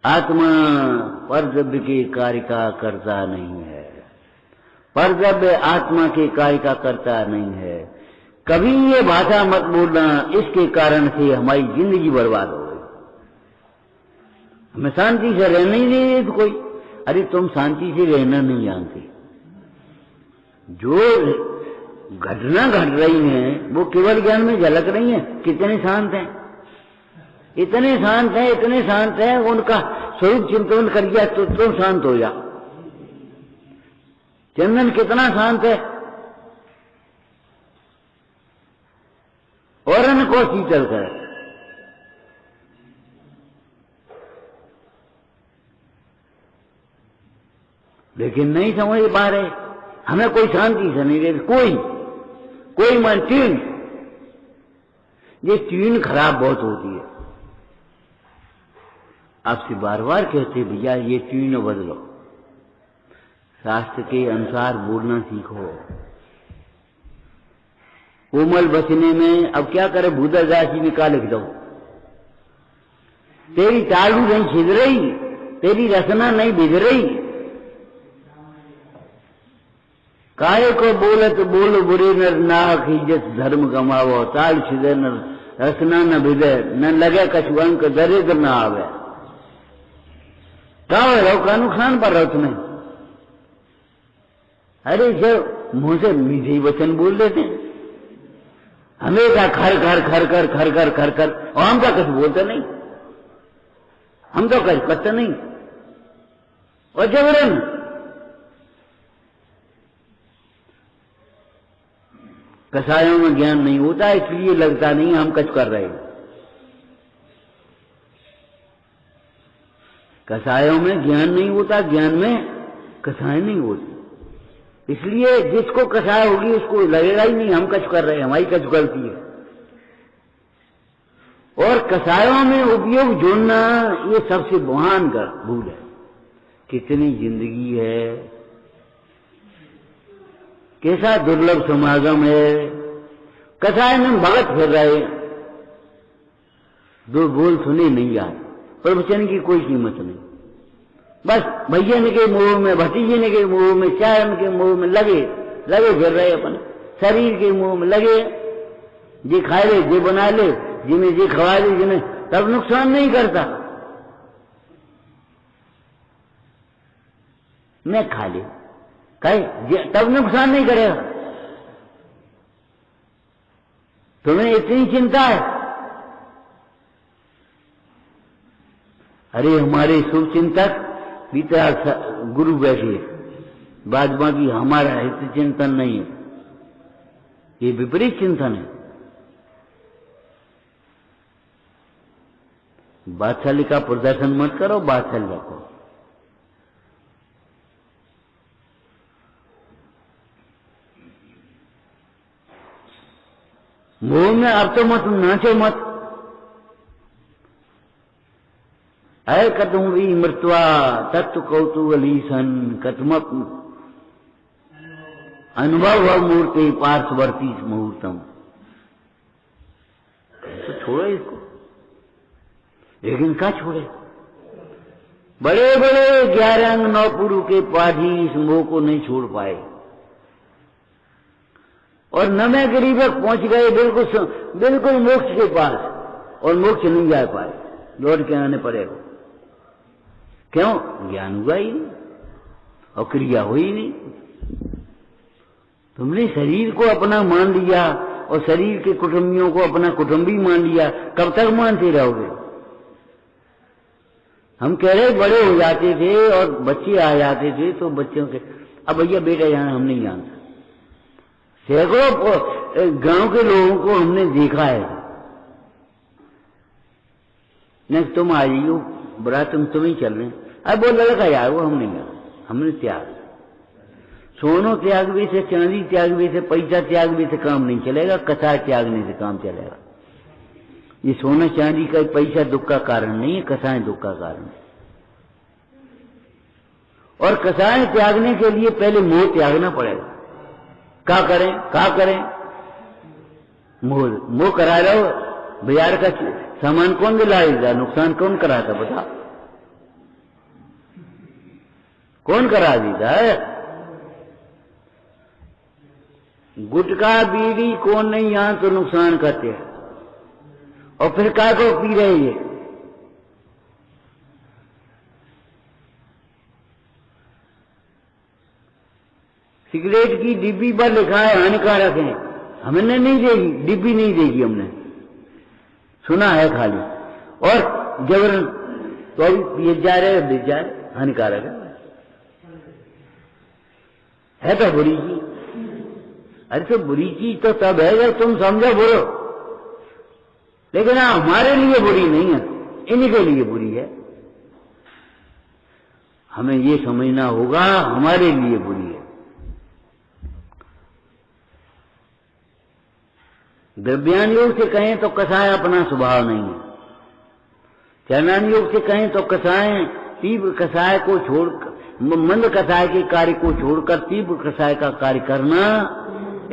आत्मा परद्रव्य के कार्य का करता नहीं है, परद्रव्य आत्मा के कार्य का करता नहीं है। कभी ये भाषा मत बोलना, इसके कारण से हमारी जिंदगी बर्बाद हो गई। हमें शांति से रहना ही नहीं है तो कोई। अरे तुम शांति से रहना नहीं जानते। जो घटना घट रही है वो केवल ज्ञान में झलक रही है। कितने शांत हैं, इतने शांत हैं, इतने शांत हैं, उनका स्वरूप चिंतन कर दिया तो तुम शांत हो जा। चंदन कितना शांत है, और को शीतल करे। लेकिन नहीं समझ पा रहे, हमें कोई शांति से नहीं रहती। कोई मन ट्यून, ये ट्यून खराब बहुत होती है। आपसे बार बार कहते भैया ये ट्यून बदलो, शास्त्र के अनुसार बोलना सीखो। कोमल बचने में अब क्या करे, भूदरदासी में क्या लिख दो? तेरी तालू नहीं छिद रही, तेरी रचना नहीं भिज रही। काहे को बोलत बोल बुरे नर नाक इज्जत धर्म गमावो। ताल छिदे न रचना न भिदे, न लगे कछु अंक दरिद्र न आवे। क्या हो रहा, का नुकसान पर रहो तुम्हें? अरे जब मुंह से मीठे ही वचन बोल देते हैं, हमेशा खर खर खर कर खर कर खर कर, और हम तो कुछ बोलते नहीं, हम तो कुछ करते नहीं। और जबरन कसायों में ज्ञान नहीं होता, इसलिए लगता नहीं हम कुछ कर रहे हैं। कसायों में ज्ञान नहीं होता, ज्ञान में कसाय नहीं होती, इसलिए जिसको कसाय होगी उसको लगेगा ही नहीं हम कुछ कर रहे हैं, हमारी कुछ गलती है। और कसायों में उपयोग जोड़ना ये सबसे महान भूल है। कितनी जिंदगी है, कैसा दुर्लभ समागम है। कसाय में भगत फिर रहे, दो बोल सुने नहीं यार, प्रवचन की कोई कीमत नहीं। बस भैया के मुंह में, भतीजे के मुंह में, चायन के मुंह में लगे फिर रहे, अपने शरीर के मुंह में लगे। जी खा ले, जी बना ले, जिन्हें जी खवा ले, जिन्हें तब नुकसान नहीं करता। मैं खा ले कहे तब नुकसान नहीं करेगा। तुम्हें इतनी चिंता है? अरे हमारे शुभ चिंतक बीता गुरु बैठे, बाद बाकी हमारा हित चिंतन नहीं है, ये विपरीत चिंतन है। बादशाही का प्रदर्शन मत करो, बादशाही रखो। मोह में अब तो मत नाचो मत, है कतु भी मृत्वा तत्व कौतूहलीसन कतम अनुभव मूर्ति पार्श्ववर्ती मुहूर्तम। तो छोड़ो इसको, लेकिन क्या छोड़े? बड़े बड़े 11 अंग 9 पुरु के पाठी इस मोह को नहीं छोड़ पाए और नमे गरीबक पहुंच गए बिल्कुल मोक्ष के पास, और मोक्ष नहीं जा पाए, लौट के आने पड़ेगा। क्यों? ज्ञान हुआ ही नहीं और क्रिया हुई नहीं। तुमने शरीर को अपना मान लिया और शरीर के कुटुंबियों को अपना कुटुंबी मान लिया, कब तक मानते रहोगे? हम कह रहे बड़े हो जाते थे और बच्चे आ जाते थे तो बच्चों के अब भैया बेटा जाना हम नहीं जानते। सैकड़ों गांव के लोगों को हमने देखा है, नहीं तुम आ जाइयो बड़ा तुम ही चल रहे, अब वो लड़का यार वो हम नहीं जाना, हमने त्याग, सोनो त्याग भी से, चांदी त्याग भी से, पैसा त्याग भी से काम नहीं चलेगा, कसाय त्यागने से काम चलेगा। ये सोना चांदी का पैसा दुख का कारण नहीं है, कसाय दुख का कारण है। और कसाय त्यागने के लिए पहले मोह त्यागना पड़ेगा। क्या करें? मोह करा रहे हो, बाजार का सामान कौन दिलाएगा, नुकसान कौन कराता बता? कौन करा देता है? गुटखा बीड़ी कौन नहीं यहां तो नुकसान करते हैं, और फिर काय को पी रहे ये? सिगरेट की डिब्बी पर लिखा है हानिकारक है, हमने नहीं देगी, डिब्बी नहीं देगी, हमने सुना है खाली, और जबरन तो अभी पिए जा रहे बेच जा रहे, हानिकारक है तो बुरी चीज। अरे तो बुरी चीज तो तब है जब तुम समझो बुरो, लेकिन हमारे लिए बुरी नहीं है, इन्हीं के लिए बुरी है। हमें ये समझना होगा हमारे लिए बुरी है। द्रव्यान योग से कहें तो कसाय अपना स्वभाव नहीं है, चरणान योग से कहें तो कसाय तीव्र कसाय को छोड़कर, मंद कसाय के कार्य को छोड़कर तीव्र कसाय का कार्य करना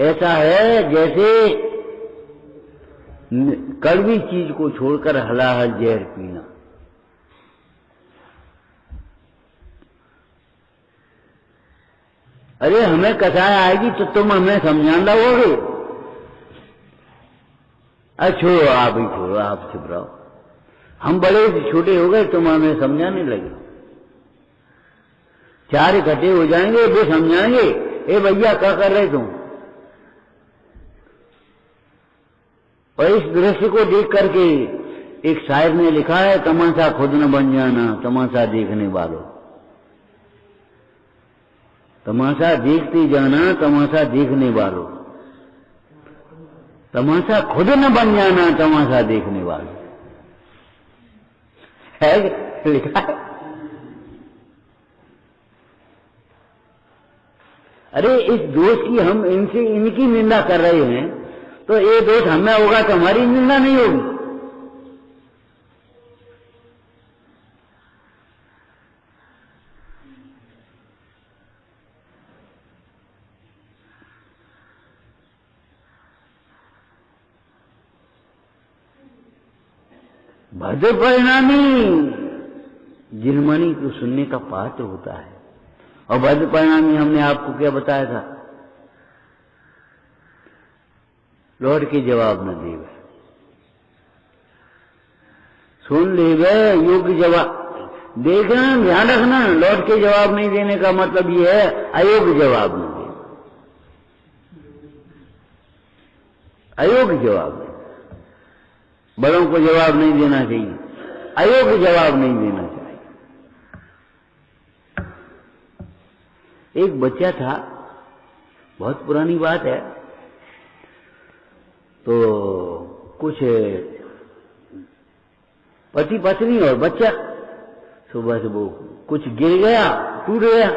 ऐसा है जैसे कड़वी चीज को छोड़कर हलाहल जहर पीना। अरे हमें कसाय आएगी तो तुम हमें समझाना होगे। छोड़ो आप ही छोड़ो, आप चुप रहो, हम बड़े छोटे हो गए तुम हमें समझाने लगे। 4 इकट्ठे हो जाएंगे वे समझाएंगे, ए भैया क्या कर रहे तुम? और इस दृश्य को देख करके एक शायर ने लिखा है, तमाशा खुद न बन जाना तमाशा देखने वालों, तमाशा देखते जाना तमाशा देखने वालों, तमाशा खुद न बन जाना तमाशा देखने वालों, है लिखा है। अरे इस दोष की हम इनकी निंदा कर रहे हैं तो ये दोष हमें होगा तो हमारी निंदा नहीं होगी। भद्र परिणामी जिनमणि को सुनने का पात्र होता है, और भद्र परिणामी हमने आपको क्या बताया था? लौट के जवाब न देवे, सुन लेवे योग्य जवाब। देखना ध्यान रखना, लौट के जवाब नहीं देने का मतलब यह है अयोग्य जवाब न दे, अयोग्य जवाब नहीं, बड़ों को जवाब नहीं देना चाहिए, अयोग्य जवाब नहीं देना चाहिए। एक बच्चा था, बहुत पुरानी बात है, तो कुछ पति पत्नी और बच्चा सुबह से वो कुछ गिर गया, टूट गया।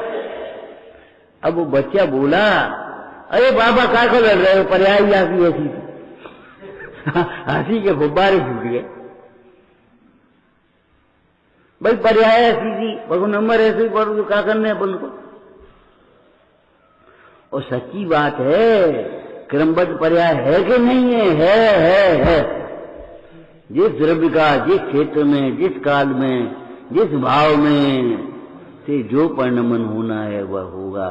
अब वो बच्चा बोला, अरे बाबा क्या को लड़ रहे हो, पर्याय आती ऐसी हंसी के गुब्बारे फूट गए। भाई पर्याय ऐसी थी, भगो नंबर ऐसे ही पढ़ो, क्या करने अपन को। और सच्ची बात है, क्रमबद्ध पर्याय है कि नहीं है? है। जिस द्रव्य का जिस क्षेत्र में, जिस काल में, जिस भाव में से जो परिणमन होना है वह होगा,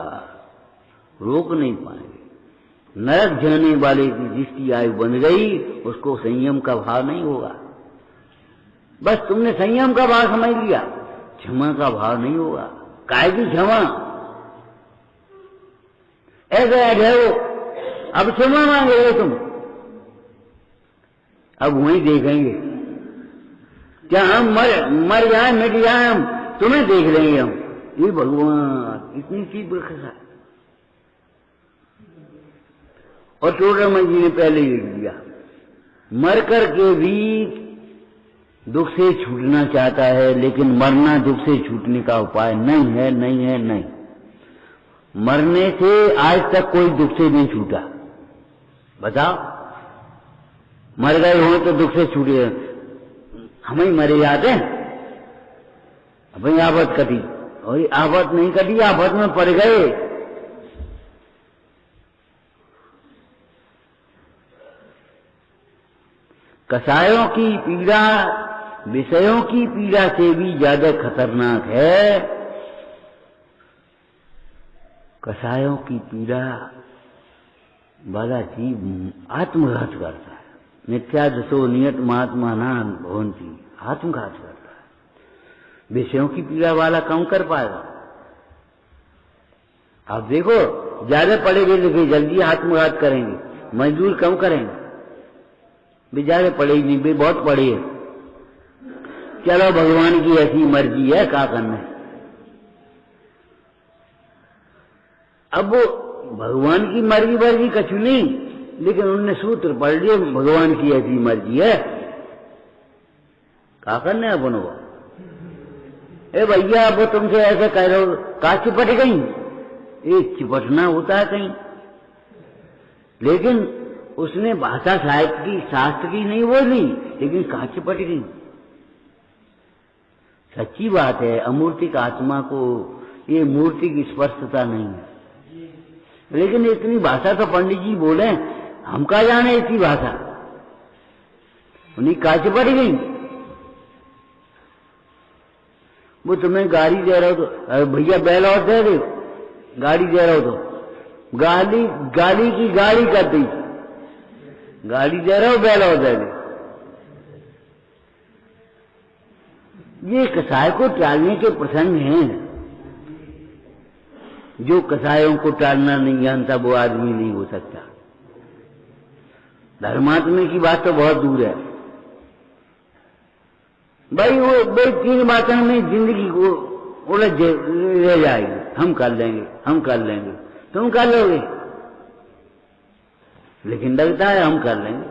रोक नहीं पाएंगे। नरक जाने वाले की जिसकी आयु बन गई उसको संयम का भाव नहीं होगा। बस तुमने संयम का भाव समझ लिया, क्षमा का भाव नहीं होगा। काय की क्षमा? ऐसे हो, अब क्षमा मांगे तुम, अब वहीं देखेंगे। क्या हम मर जाए, मिट जाए, हम तुम्हें देख लेंगे हम। ये भगवान इतनी तीव्र खसा। और चोरमल जी ने पहले लिख दिया, मर कर के भी दुख से छूटना चाहता है, लेकिन मरना दुख से छूटने का उपाय नहीं है, नहीं है, नहीं। मरने से आज तक कोई दुख से नहीं छूटा। बताओ, मर गए हो तो दुख से छूटे, हम ही मरे जाते हैं। भाई आफत कटी, और आफत नहीं कटी, आफत में पड़ गए। कसायों की पीड़ा विषयों की पीड़ा से भी ज्यादा खतरनाक है। कसायों की पीड़ा वाला जीव आत्मघात करता है। मिथ्या दसो नियत महात्मा ना भवंती, आत्मघात करता है। विषयों की पीड़ा वाला कम कर पाएगा। आप देखो, ज्यादा पढ़े लिखे जल्दी आत्मघात करेंगे, मजदूर कम करेंगे। वे ज्यादा पढ़े ही नहीं, वे बहुत पढ़े हैं। चलो भगवान की ऐसी मर्जी है, क्या करना है। अब वो भगवान की मर्जी कछु नहीं, लेकिन उनने सूत्र पढ़ लिए, भगवान की ऐसी मर्जी है, क्या करना है अपन को। ए भैया, वो तुमसे ऐसे कह रहे हो, का चिपट गई? ये चिपटना होता है कहीं, लेकिन उसने भाषा साहित्य की, शास्त्र की नहीं बोली, लेकिन कहा चिपट गई। सच्ची बात है, अमूर्तिक आत्मा को ये मूर्ति की स्पर्शता नहीं है। लेकिन इतनी भाषा तो पंडित जी बोले, हम क्या जाने इतनी भाषा। उन्हीं का चिपट गई। वो तुम्हें गाड़ी दे रहा हो तो भैया बैल और दे दे, गाड़ी दे रहा हो तो गाली की गाड़ी कर दी। गाड़ी दे रहा हो, बैल और दे दे। ये कसाय को टालने के प्रसंग हैं। जो कसायों को टालना नहीं जानता वो आदमी नहीं हो सकता। धर्मात्मा की बात तो बहुत दूर है भाई। वो तीन बातों में जिंदगी को उलझ रह जाएगी। हम कर लेंगे, हम कर लेंगे, तुम कर लोगे, लेकिन लगता है हम कर लेंगे।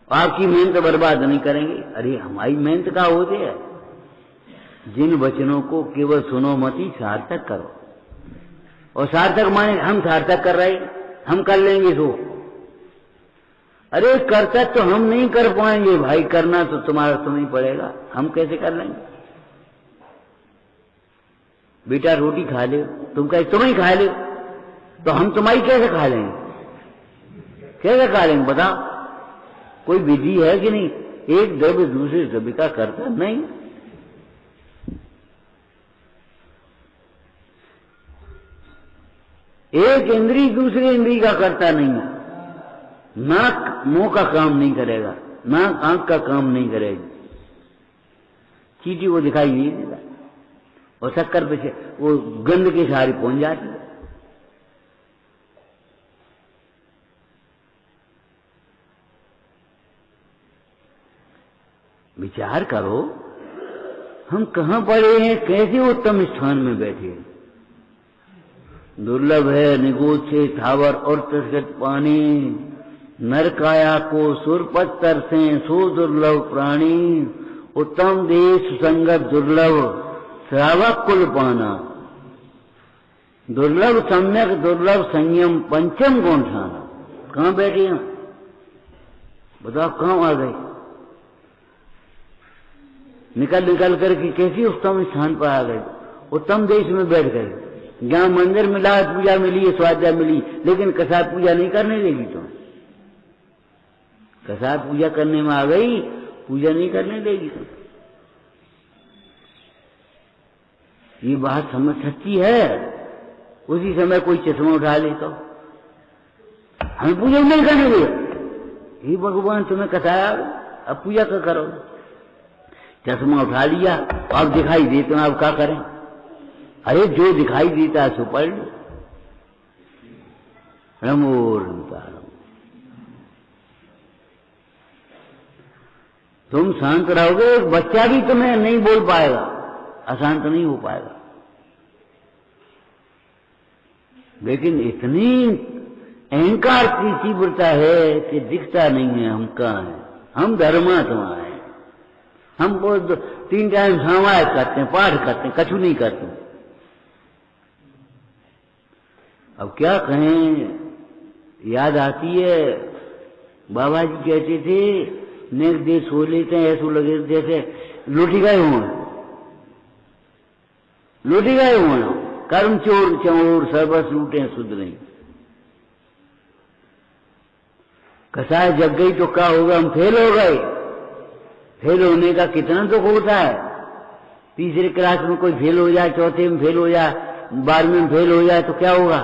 आपकी मेहनत बर्बाद नहीं करेंगे। अरे हमारी मेहनत का होते है। जिन वचनों को केवल सुनो मत ही सार्थक करो। और सार्थक माने हम सार्थक कर रहे, हम कर लेंगे सो। अरे करता तो हम नहीं कर पाएंगे भाई, करना तो तुम्हें पड़ेगा। हम कैसे कर लेंगे? बेटा रोटी खा ले, तुम कहे तुम ही खा ले, तो हम तुम्हारी कैसे खा लेंगे? कैसे खा लेंगे बताओ? कोई विधि है कि नहीं? एक द्रव्य दूसरे द्रव्य का करता नहीं। एक इंद्री दूसरी इंद्री का करता नहीं है। नाक मुंह का काम नहीं करेगा, नाक आंख का काम नहीं करेगी। चींटी को दिखाई नहीं देगा, और शक्कर पे वो गंध के सहारे पहुंच जाती है। विचार करो, हम कहां पड़े हैं, कैसे उत्तम स्थान में बैठे हैं। दुर्लभ है निगोद से थावर और तस्गत पानी, नर काया को सुरपत्तर से सो दुर्लभ प्राणी, उत्तम देश संगत दुर्लभ श्रावक कुल पाना, दुर्लभ सम्यक दुर्लभ संयम पंचम गुण ठाना। कहां बैठे हैं बताओ, कहां आ गए? निकल निकल करके कैसी उत्तम स्थान पर आ गए, उत्तम देश में बैठ गए। जहाँ मंदिर मिला, पूजा मिली, स्वाध्याय मिली, लेकिन कसाय पूजा नहीं करने देगी। तो कसाय पूजा करने में आ गई, पूजा नहीं करने देगी। तो ये बात समझ सच्ची है। उसी समय कोई चश्मा उठा ले तो हमें पूजा नहीं करने देगा। हे भगवान, तुम्हें कसाया, अब पूजा क्या करो? चश्मा उठा लिया, अब दिखाई देते हैं, अब क्या करें? अरे जो दिखाई देता है सो पढ़ लो। रमोर तुम शांत रहोगे, एक बच्चा भी तुम्हें नहीं बोल पाएगा, अशांत नहीं हो पाएगा। लेकिन इतनी अहंकार की तीव्रता है कि दिखता नहीं है हम कहाँ हैं। हम धर्मात्मा हैं। हम 3 टाइम समाज करते हैं, पाठ करते हैं, कछु नहीं करते। अब क्या कहें, याद आती है बाबा जी कहते थे, नेक देश सो लेते हैं, ऐसा लगे जैसे लूटी गए हों, लूटी गए हों, कर्म चोर चोर सर्वस लूटे शुद्ध नहीं। कसाय जग गई तो क्या होगा, हम फेल हो गए। फेल होने का कितना दुख होता है। तीसरे क्लास में कोई फेल हो जाए, चौथे में फेल हो जाए, 12वीं में फेल हो जाए तो क्या होगा।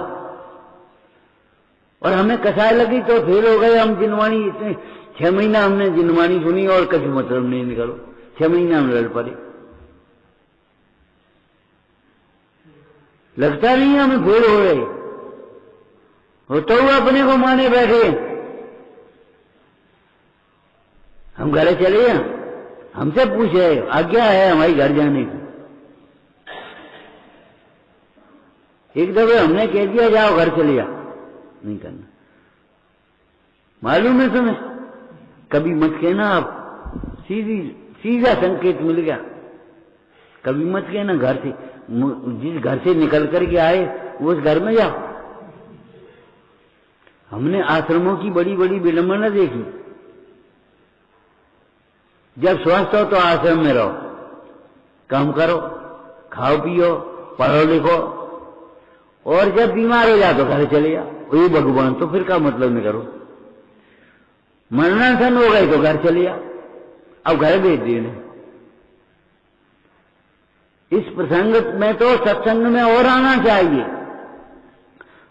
और हमें कसाय लगी तो फेल हो गए। हम जिनवाणी इतने 6 महीना हमने जिनवाणी सुनी और कुछ मतलब नहीं निकलो। 6 महीना हम लड़ पड़े। लगता नहीं है हमें फेल हो गए। हो तो अपने को माने बैठे, हम घरे चले गए, हमसे पूछे आज्ञा है हमारी घर जाने की। एक दफे हमने कह दिया जाओ घर चले जाओ, नहीं करना। मालूम है तुम्हें, कभी मत कहना। आप सीधा संकेत मिल गया, कभी मत कहना घर से। जिस घर से निकल करके आए वो उस घर में जाओ। हमने आश्रमों की बड़ी बड़ी विडंबना देखी। जब स्वस्थ हो तो आश्रम में रहो, काम करो, खाओ पियो, पढ़ो लिखो, और जब बीमार हो जाओ तो घर चले जाओ। ये भगवान, तो फिर का मतलब नहीं करो। मरणासन हो गए तो घर चले जाओ, अब घर भेज दिए। इस प्रसंग में तो सत्संग में और आना चाहिए।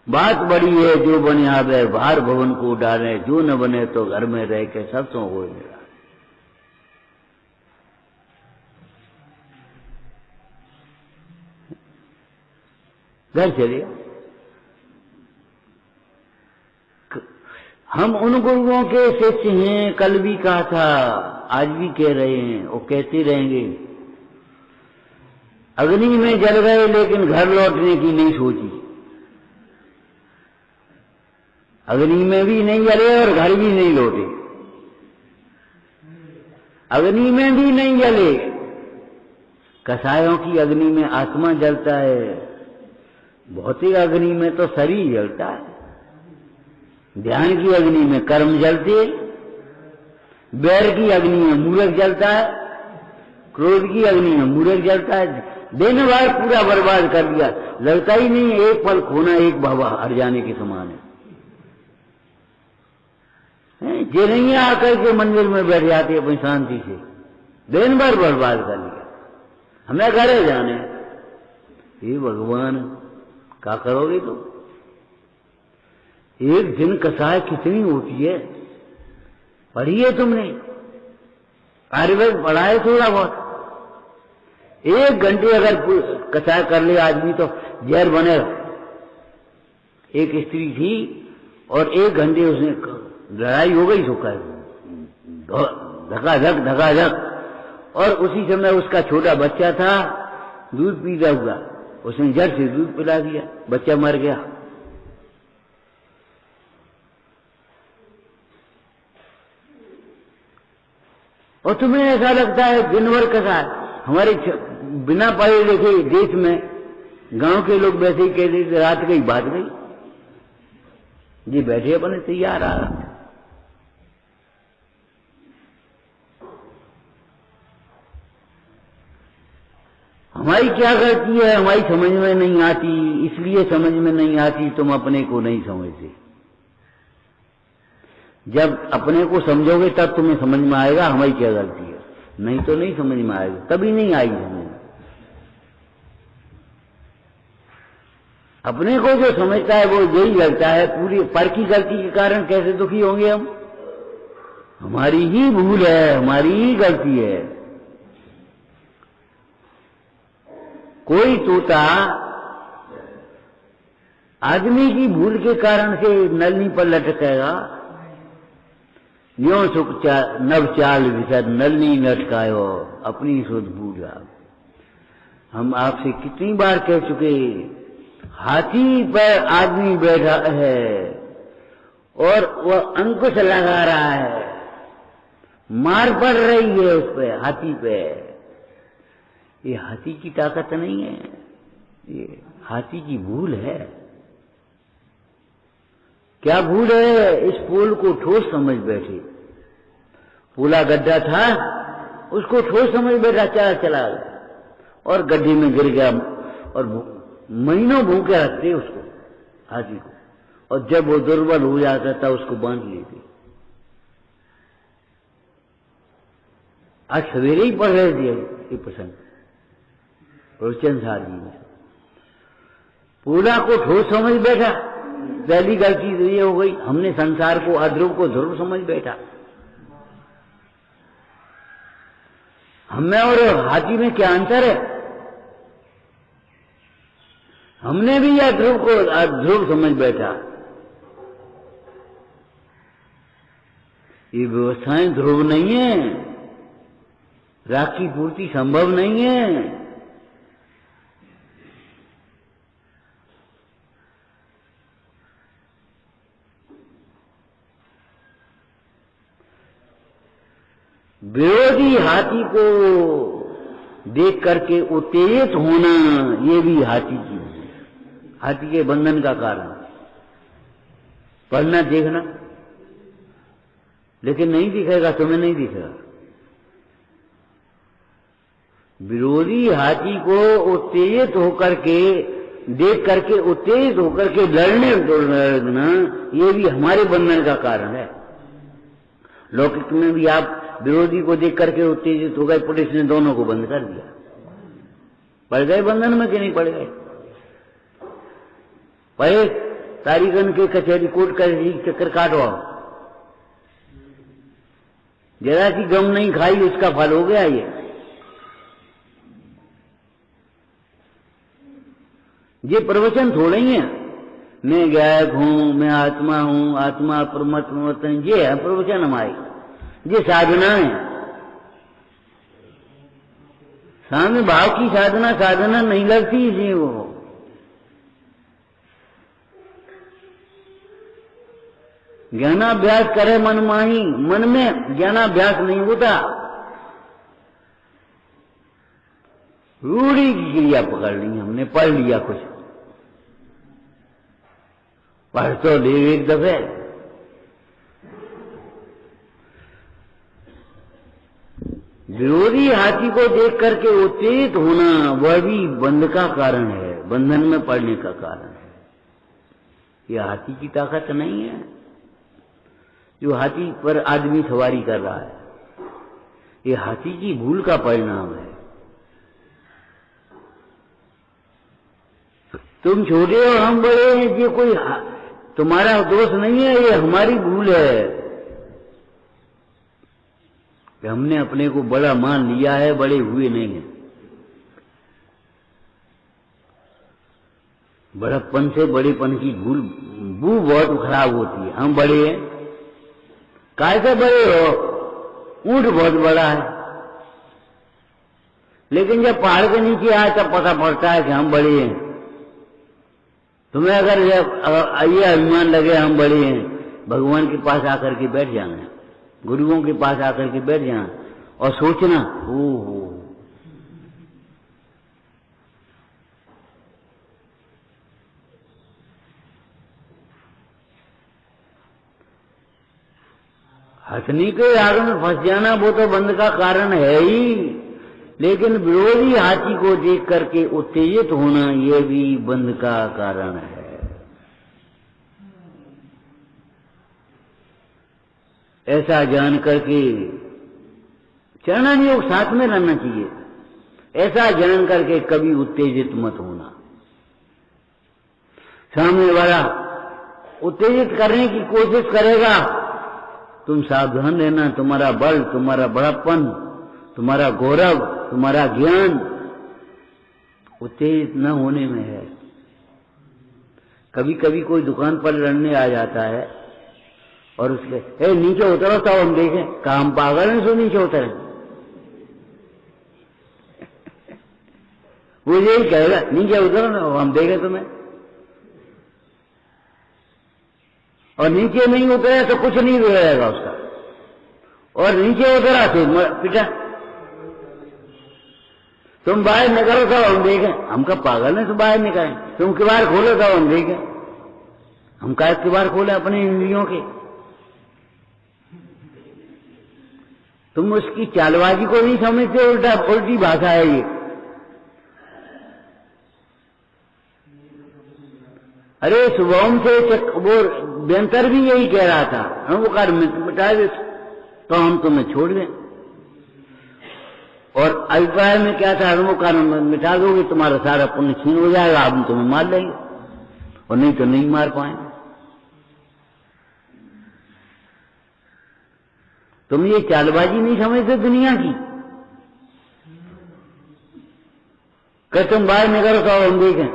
बात बड़ी है, जो बने आवे बाहर भवन को डाले, जो न बने तो घर में रह के सत्संग हो मेरा। घर चलिए। हम उन गुरुओं के शिष्य हैं, कल भी कहा था, आज भी कह रहे हैं, वो कहते रहेंगे। अग्नि में जल गए लेकिन घर लौटने की नहीं सोची। अग्नि में भी नहीं जले और घर भी नहीं लौटे। अग्नि में भी नहीं जले। कसायों की अग्नि में आत्मा जलता है, भौतिक अग्नि में तो शरीर जलता है। ध्यान की अग्नि में कर्म जलते, बैर की अग्नि में मूर्ख जलता है, क्रोध की अग्नि में मूर्ख जलता है। दिन भर पूरा बर्बाद कर दिया, लगता ही नहीं एक पल खोना एक बाबा हर जाने के समान है। जे नहीं आकर के मंदिर में बैठ जाते अपनी शांति से, दिन भर बर्बाद कर लिया। हमें घरे जाने, ये भगवान क्या करोगे तुम? एक दिन कसाय कितनी होती है, पढ़ी है तुमने? आयुर्वेद पढ़ा है थोड़ा बहुत। 1 घंटे अगर कसाय कर ले आदमी तो जहर बनेगा। एक स्त्री थी और 1 घंटे उसने लड़ाई हो गई, सुखा धकाधक, और उसी समय उसका छोटा बच्चा था, दूध पीता हुआ, उसने जड़ से दूध पिला दिया, बच्चा मर गया। और तुम्हें ऐसा लगता है दिन भर कसाय? हमारे बिना पढ़े लिखे देश में गांव के लोग वैसे ही कहते थे, रात गई बात गई, जी बैठे अपने तैयार आ रहा। हमारी क्या गलती है, हमारी समझ में नहीं आती, इसलिए समझ में नहीं आती, तुम अपने को नहीं समझते। जब अपने को समझोगे तब तुम्हें समझ में आएगा हमारी क्या गलती है, नहीं तो नहीं समझ में आएगा, तभी नहीं आएगी समझ में। अपने को जो समझता है वो यही लगता है पूरी पर की गलती के कारण कैसे दुखी होंगे हम, हमारी ही भूल है, हमारी ही गलती है। कोई तोता आदमी की भूल के कारण से नलनी पर लटकेगा, यो सुख नव चाल विसर नलनी लटकायो अपनी सुध भूला। हम आपसे कितनी बार कह चुके, हाथी पर आदमी बैठा है और वह अंकुश लगा रहा है, मार पड़ रही है उस पे, हाथी पे। ये हाथी की ताकत नहीं है, ये हाथी की भूल है। क्या भूल है, इस पुल को ठोस समझ बैठे। पुला गड्ढा था, उसको ठोस समझ बैठा, चला और गड्ढे में गिर गया और महीनों भूखे रखते उसको, हाथी को, और जब वो दुर्बल हो जाता था उसको बांध लेते। आज सवेरे ही पढ़ रहे थे ये प्रसंग रोचन साहब जी में। पूरा को ठोस समझ बैठा, पहली गलती तो ये हो गई, हमने संसार को अध्रुव को ध्रुव समझ बैठा। हमें और हाथी में क्या अंतर है, हमने भी यह ध्रुव को ध्रुव समझ बैठा। ये व्यवस्थाएं ध्रुव नहीं है, राख की पूर्ति संभव नहीं है। विरोधी हाथी को देख करके उत्तेजित होना, ये भी हाथी की, हाथी के बंधन का कारण। पढ़ना देखना, लेकिन नहीं दिखेगा, तुम्हें नहीं दिखेगा। विरोधी हाथी को उत्तेजित होकर के देख करके उत्तेजित होकर के लड़ना, ये भी हमारे बंधन का कारण है। लौकिक में भी आप विरोधी को देख करके उत्तेजित हो गए, पुलिस ने दोनों को बंद कर दिया। पड़ गए बंधन में कि नहीं पड़ गए? पड़े, तारीखन के कचहरी कोर्ट का चक्कर काटवाओ, जरा सी गम नहीं खाई उसका फल हो गया। ये प्रवचन थोड़े ही है, मैं गायक हूं, मैं आत्मा हूं, आत्मा परमात्मा, ये है प्रवचन हमारी, ये साधना है। सामने भाव की साधना, साधना नहीं लगती इसी वो। ज्ञानाभ्यास करे मन माही, मन में ज्ञानाभ्यास नहीं होता, रूढ़ी की क्रिया पकड़ ली हमने, पढ़ लिया कुछ, पढ़ तो ले एक दफे। विरोधी हाथी को देख करके उत्तेजित होना, वह भी बंध का कारण है, बंधन में पड़ने का कारण है। यह हाथी की ताकत नहीं है जो हाथी पर आदमी सवारी कर रहा है, यह हाथी की भूल का परिणाम है। तुम छोटे हो हम बड़े हैं, ये कोई तुम्हारा दोष नहीं है, ये हमारी भूल है कि हमने अपने को बड़ा मान लिया है, बड़े हुए नहीं है। बड़प्पन से बड़ेपन की भूल बू बहुत खराब होती है। हम बड़े हैं, कैसे बड़े हो, ऊंट बहुत बड़ा है, लेकिन जब पहाड़ के नीचे आए तब पता पड़ता है कि हम बड़े हैं। तुम्हें अगर ये अभिमान लगे हम बड़े हैं, भगवान के पास आकर के बैठ जाना, गुरुओं के पास आकर के बैठ जाना और सोचना, ओहो हथनी के आग में फंस जाना, वो तो बंध का कारण है ही। लेकिन विरोधी हाथी को देख करके उत्तेजित होना यह भी बंध का कारण है। ऐसा जान करके चरण योग साथ में रहना चाहिए। ऐसा जान करके कभी उत्तेजित मत होना। सामने वाला उत्तेजित करने की कोशिश करेगा, तुम सावधान रहना। तुम्हारा बल, तुम्हारा बड़प्पन, तुम्हारा गौरव, तुम्हारा ज्ञान उत्तेजित न होने में है। कभी कभी कोई दुकान पर लड़ने आ जाता है और उसके नीचे उतरो तो हम देखें, काम पागल है, सो नीचे उतरे। वो यही कहेगा, नीचे उतरो ना, हम देखें तुम्हें। और नीचे नहीं उतरे तो कुछ नहीं रहेगा उसका, और नीचे उतरा तो पिटा। तुम बाहर निकलो तो हम देखें, हम कब पागल है तो बाहर निकालें। तुम किवाड़ खोलो तो हम देखें, हम क्या किवाड़ खोले अपने इंद्रियों के। तुम उसकी चालबाजी को नहीं समझते, उल्टी भाषा है ये। अरे सुबह से वो व्यंतर भी यही कह रहा था, हम वो कार मिटा दे तो हम तुम्हें छोड़ दें। और अभिप्राय में क्या था, वो कार मिटा दोगे तुम्हारा सारा पुण्य छीन हो जाएगा, हम तुम्हें मार लेंगे, और नहीं तो नहीं मार पाएंगे। तुम ये चालबाजी नहीं समझते दुनिया की। कह तुम बाहर निकलो तो हम देखें,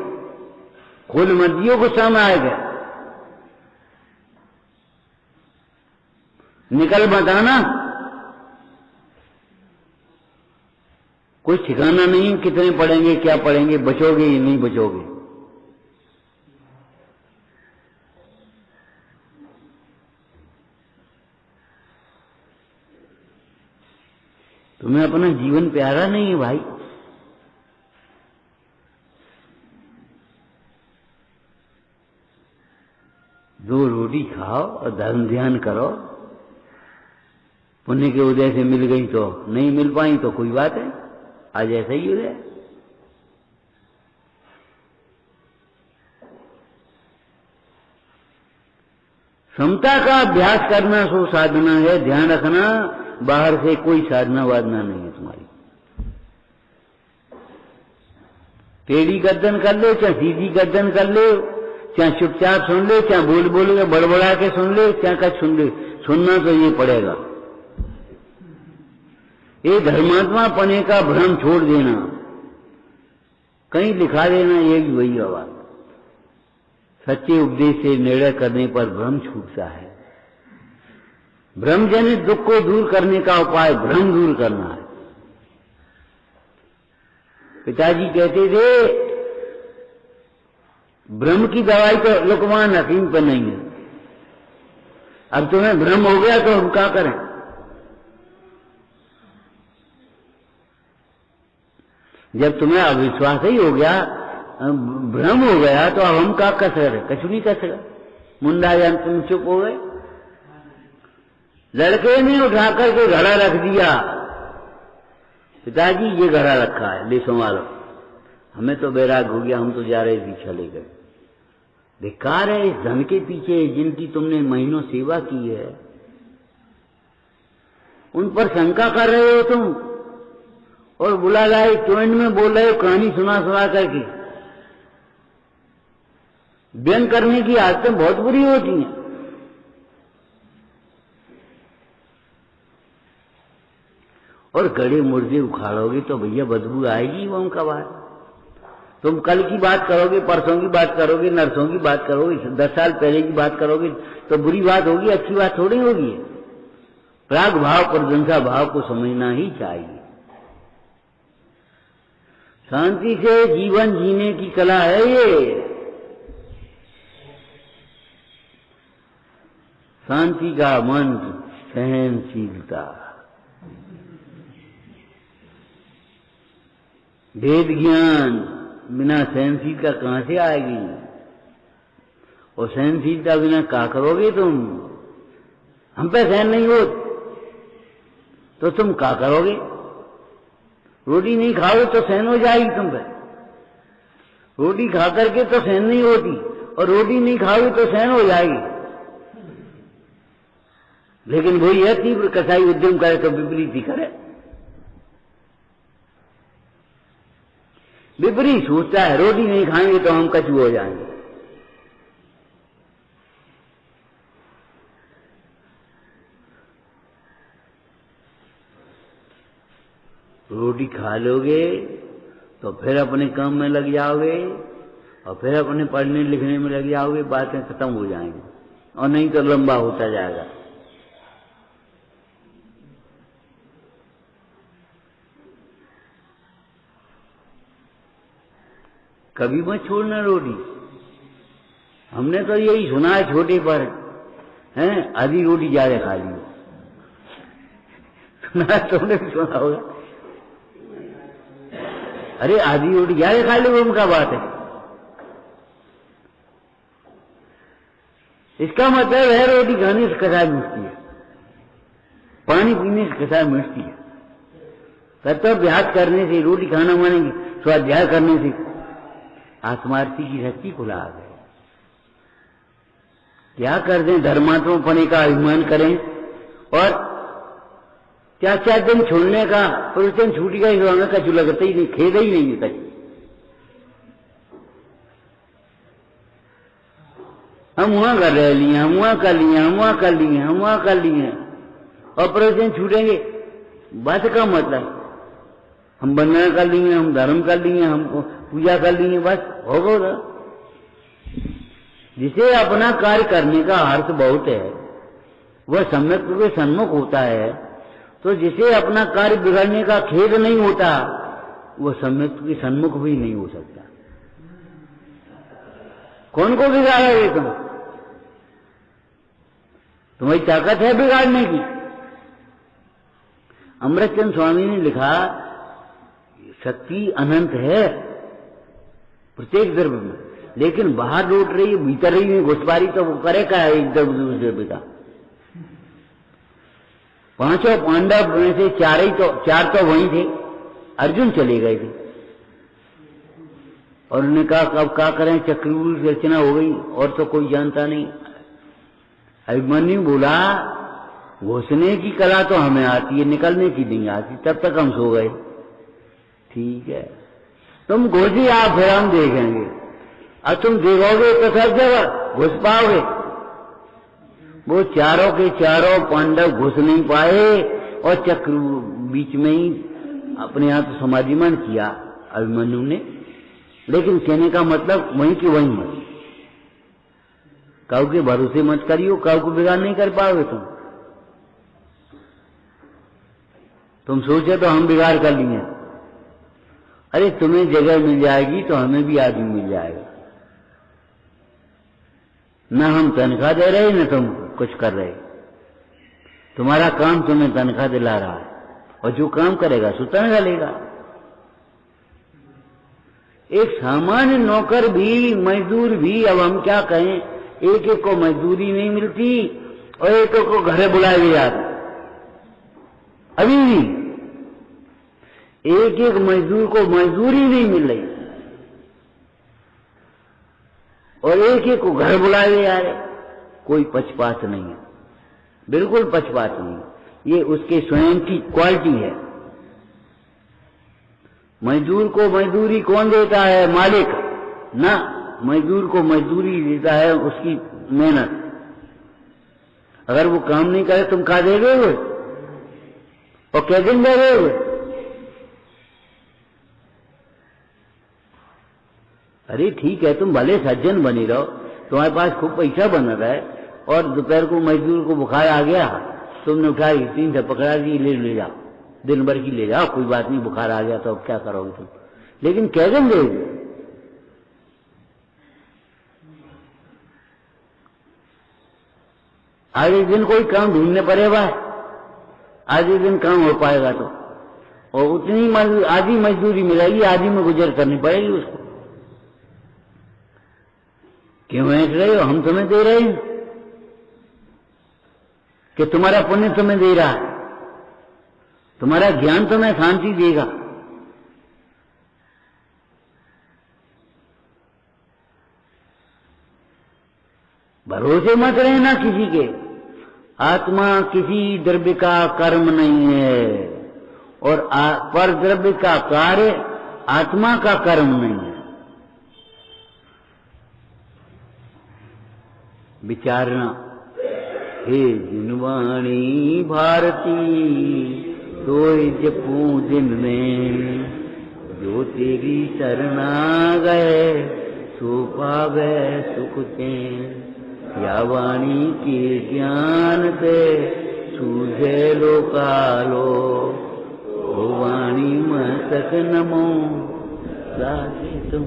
खोल मत दियो, गुस्सा में आएगा, निकल मत आना। कोई ठिकाना नहीं कितने पढ़ेंगे, क्या पढ़ेंगे, बचोगे या नहीं बचोगे। तुम्हें अपना जीवन प्यारा नहीं है भाई। दो रोटी खाओ और धर्म ध्यान करो। पुण्य के उदय से मिल गई तो नहीं मिल पाई तो कोई बात है, आज ऐसा ही हो गया। समता का अभ्यास करना सो साधना है। ध्यान रखना, बाहर से कोई साधना वाधना नहीं है तुम्हारी। टेढ़ी गर्दन कर लो, चाहे सीधी गर्दन कर लो, चाहे चुपचाप सुन ले, चाहे बोल बोल के बड़बड़ा के सुन ले, चाहे का सुन ले, सुनना तो ये पड़ेगा। ये धर्मात्मा पने का भ्रम छोड़ देना, कहीं लिखा देना, ये भी वही आवाज। सच्चे उपदेश से निर्णय करने पर भ्रम छूटता है। भ्रम जनित दुख को दूर करने का उपाय भ्रम दूर करना है। पिताजी कहते थे भ्रम की दवाई तो लुकमान हकीम पर नहीं है। अब तुम्हें भ्रम हो गया तो हम क्या करें। जब तुम्हें अविश्वास ही हो गया, भ्रम हो गया, तो अब हम क्या कर सकते, कुछ नहीं कर सकते। मुंडा जान तुम चुप हो गए। लड़के ने उठा करके घड़ा रख दिया, पिताजी ये घड़ा रखा है, ले संभालो। हमें तो बैराग हो गया, हम तो जा रहे थे, चले गए। बेकार है इस धन के पीछे जिनकी तुमने महीनों सेवा की है, उन पर शंका कर रहे हो तुम, और बुला लाए टोइंड में बोल रहे हो, कहानी सुना सुना करके। व्यंग करने की आदतें बहुत बुरी होती हैं। और गड़े मुर्दे उखाड़ोगे तो भैया बदबू आएगी वो उनका बात। तुम कल की बात करोगे, परसों की बात करोगे, नरसों की बात करोगे, 10 साल पहले की बात करोगे तो बुरी बात होगी, अच्छी बात थोड़ी होगी। प्राग भाव प्रशंसा भाव को समझना ही चाहिए। शांति से जीवन जीने की कला है ये। शांति का मंत्र सहनशीलता। वेद ज्ञान बिना सहनशीलता कहां से आएगी। और सहनशीलता बिना क्या करोगे तुम। हम पे सहन नहीं हो तो तुम क्या करोगे। रोटी नहीं खाओगे तो सहन हो जाएगी तुम पे। रोटी खा करके तो सहन नहीं होती, और रोटी नहीं खाओगे तो सहन हो जाएगी। लेकिन वही है, तीव्र कसाई उद्यम करे तो विपरीत ही करे। विपरीत सोचता है, रोटी नहीं खाएंगे तो हम कछुए हो जाएंगे। रोटी खा लोगे तो फिर अपने काम में लग जाओगे, और फिर अपने पढ़ने लिखने में लग जाओगे, बातें खत्म हो जाएंगी, और नहीं तो लंबा होता जाएगा। कभी मत छोड़ना रोटी। हमने तो यही सुना है छोटे पर, हैं, आधी रोटी ज्यादा खा ली। सुना, तुमने भी सुना होगा। अरे आधी रोटी ज्यादा खा लो, उनका बात है। इसका मतलब है रोटी खाने से कसाय मिटती है, पानी पीने से कसाय मिटती है, कर्तव्यास करने से, रोटी खाना मानेंगे, स्वाध्याय करने से आत्मार्थी की शक्ति खुला आ गई। क्या कर दें, धर्मात्मपने का अभिमान करें, और क्या 4 दिन छोड़ने का प्रवचन छूटेगा, इस वाला का जो लगता ही नहीं, खेद ही नहीं है। हम वहां कर रहे लिए, हम वहां कर लिए, हम वहां कर लिए, हम वहां कर लिए, और प्रवचन छूटेंगे। बात का मतलब हम बंदना कर लेंगे, हम धर्म कर लेंगे, हम पूजा कर लेंगे, बस हो गया। जिसे अपना कार्य करने का अर्थ बहुत है, वह सम्यक के सन्मुख होता है। तो जिसे अपना कार्य बिगड़ने का खेद नहीं होता, वह सम्यक के सन्मुख भी नहीं हो सकता। कौन को बिगाड़ोगे तुम? तुम्हारी ताकत है बिगाड़ने की। अमृतचंद स्वामी ने लिखा, शक्ति अनंत है प्रत्येक द्रव्य में, लेकिन बाहर लौट रही है, भीतर ही नहीं घुस पा रही, तो वो करे क्या है एक द्रव्य का? 5 पांडव में से 4 तो वहीं थे, अर्जुन चले गए थे, और उन्होंने कहा अब क्या करें, चक्रव्यूह की रचना हो गई और तो कोई जानता नहीं। अभिमन्यु बोला, घुसने की कला तो हमें आती है, निकलने की नहीं आती, तब तक हम सो गए। ठीक है, तुम घुसी आप, फिर हम देखेंगे। अब तुम देखोगे तो सब जगह घुस पाओगे। वो चारों के चारों पांडव घुस नहीं पाए, और चक्र बीच में ही अपने आप समाधिमान किया अभिमन्यु ने। लेकिन कहने का मतलब वहीं की वहीं मत, काऊ के भरोसे मत करियो, काऊ को बिगाड़ नहीं कर पाओगे तुम सोचे तो हम बिगाड़ कर लिए। अरे तुम्हें जगह मिल जाएगी तो हमें भी आदमी मिल जाएगा। न हम तनख्वाह दे रहे, न तुम कुछ कर रहे, तुम्हारा काम तुम्हें तनख्वाह दिला रहा है, और जो काम करेगा सो तनख्वाह लेगा। एक सामान्य नौकर भी, मजदूर भी, अब हम क्या कहें, एक एक को मजदूरी नहीं मिलती, और एक एक को घरे बुलाए गए जाते। अभी भी एक एक मजदूर को मजदूरी नहीं मिल रही, और एक एक को घर बुलाए जा रहे। कोई पक्षपात नहीं है, बिल्कुल पक्षपात नहीं। ये उसके स्वयं की क्वालिटी है। मजदूर को मजदूरी कौन देता है? मालिक ना, मजदूर को मजदूरी देता है उसकी मेहनत। अगर वो काम नहीं करे तुम खा देगे वो, और क्या दिन देगे वो? अरे ठीक है, तुम भले सज्जन बनी रहो, तुम्हारे पास खूब पैसा बन रहा है, और दोपहर को मजदूर को बुखार आ गया, तुमने उठाई 3 से पकड़ा दी, ले जाओ, दिन भर की ले जाओ, कोई बात नहीं, बुखार आ गया तो अब क्या करोगे तुम? लेकिन क्या दिन दोगे? आज एक दिन कोई काम ढूंढने पड़ेगा, आज एक दिन काम हो पाएगा तो, और उतनी आधी मजदूरी मिलेगी, आधी में गुजर करनी पड़ेगी उसको। क्यों ऐसे रहे हो? हम तुम्हें दे रहे हैं कि तुम्हारा पुण्य तुम्हें दे रहा है, तुम्हारा ज्ञान तुम्हें शांति देगा, भरोसे मत रहना किसी के। आत्मा किसी द्रव्य का कर्म नहीं है और पर द्रव्य का कार्य आत्मा का कर्म नहीं है। विचारना, हे जिनवाणी भारती सोई जपू दिन में, जो तेरी शरणा गए सो पावे सुख चैन। या वाणी के ज्ञान से सूझे लोकालो, ओ वाणी मस्तक नमो साधे तुम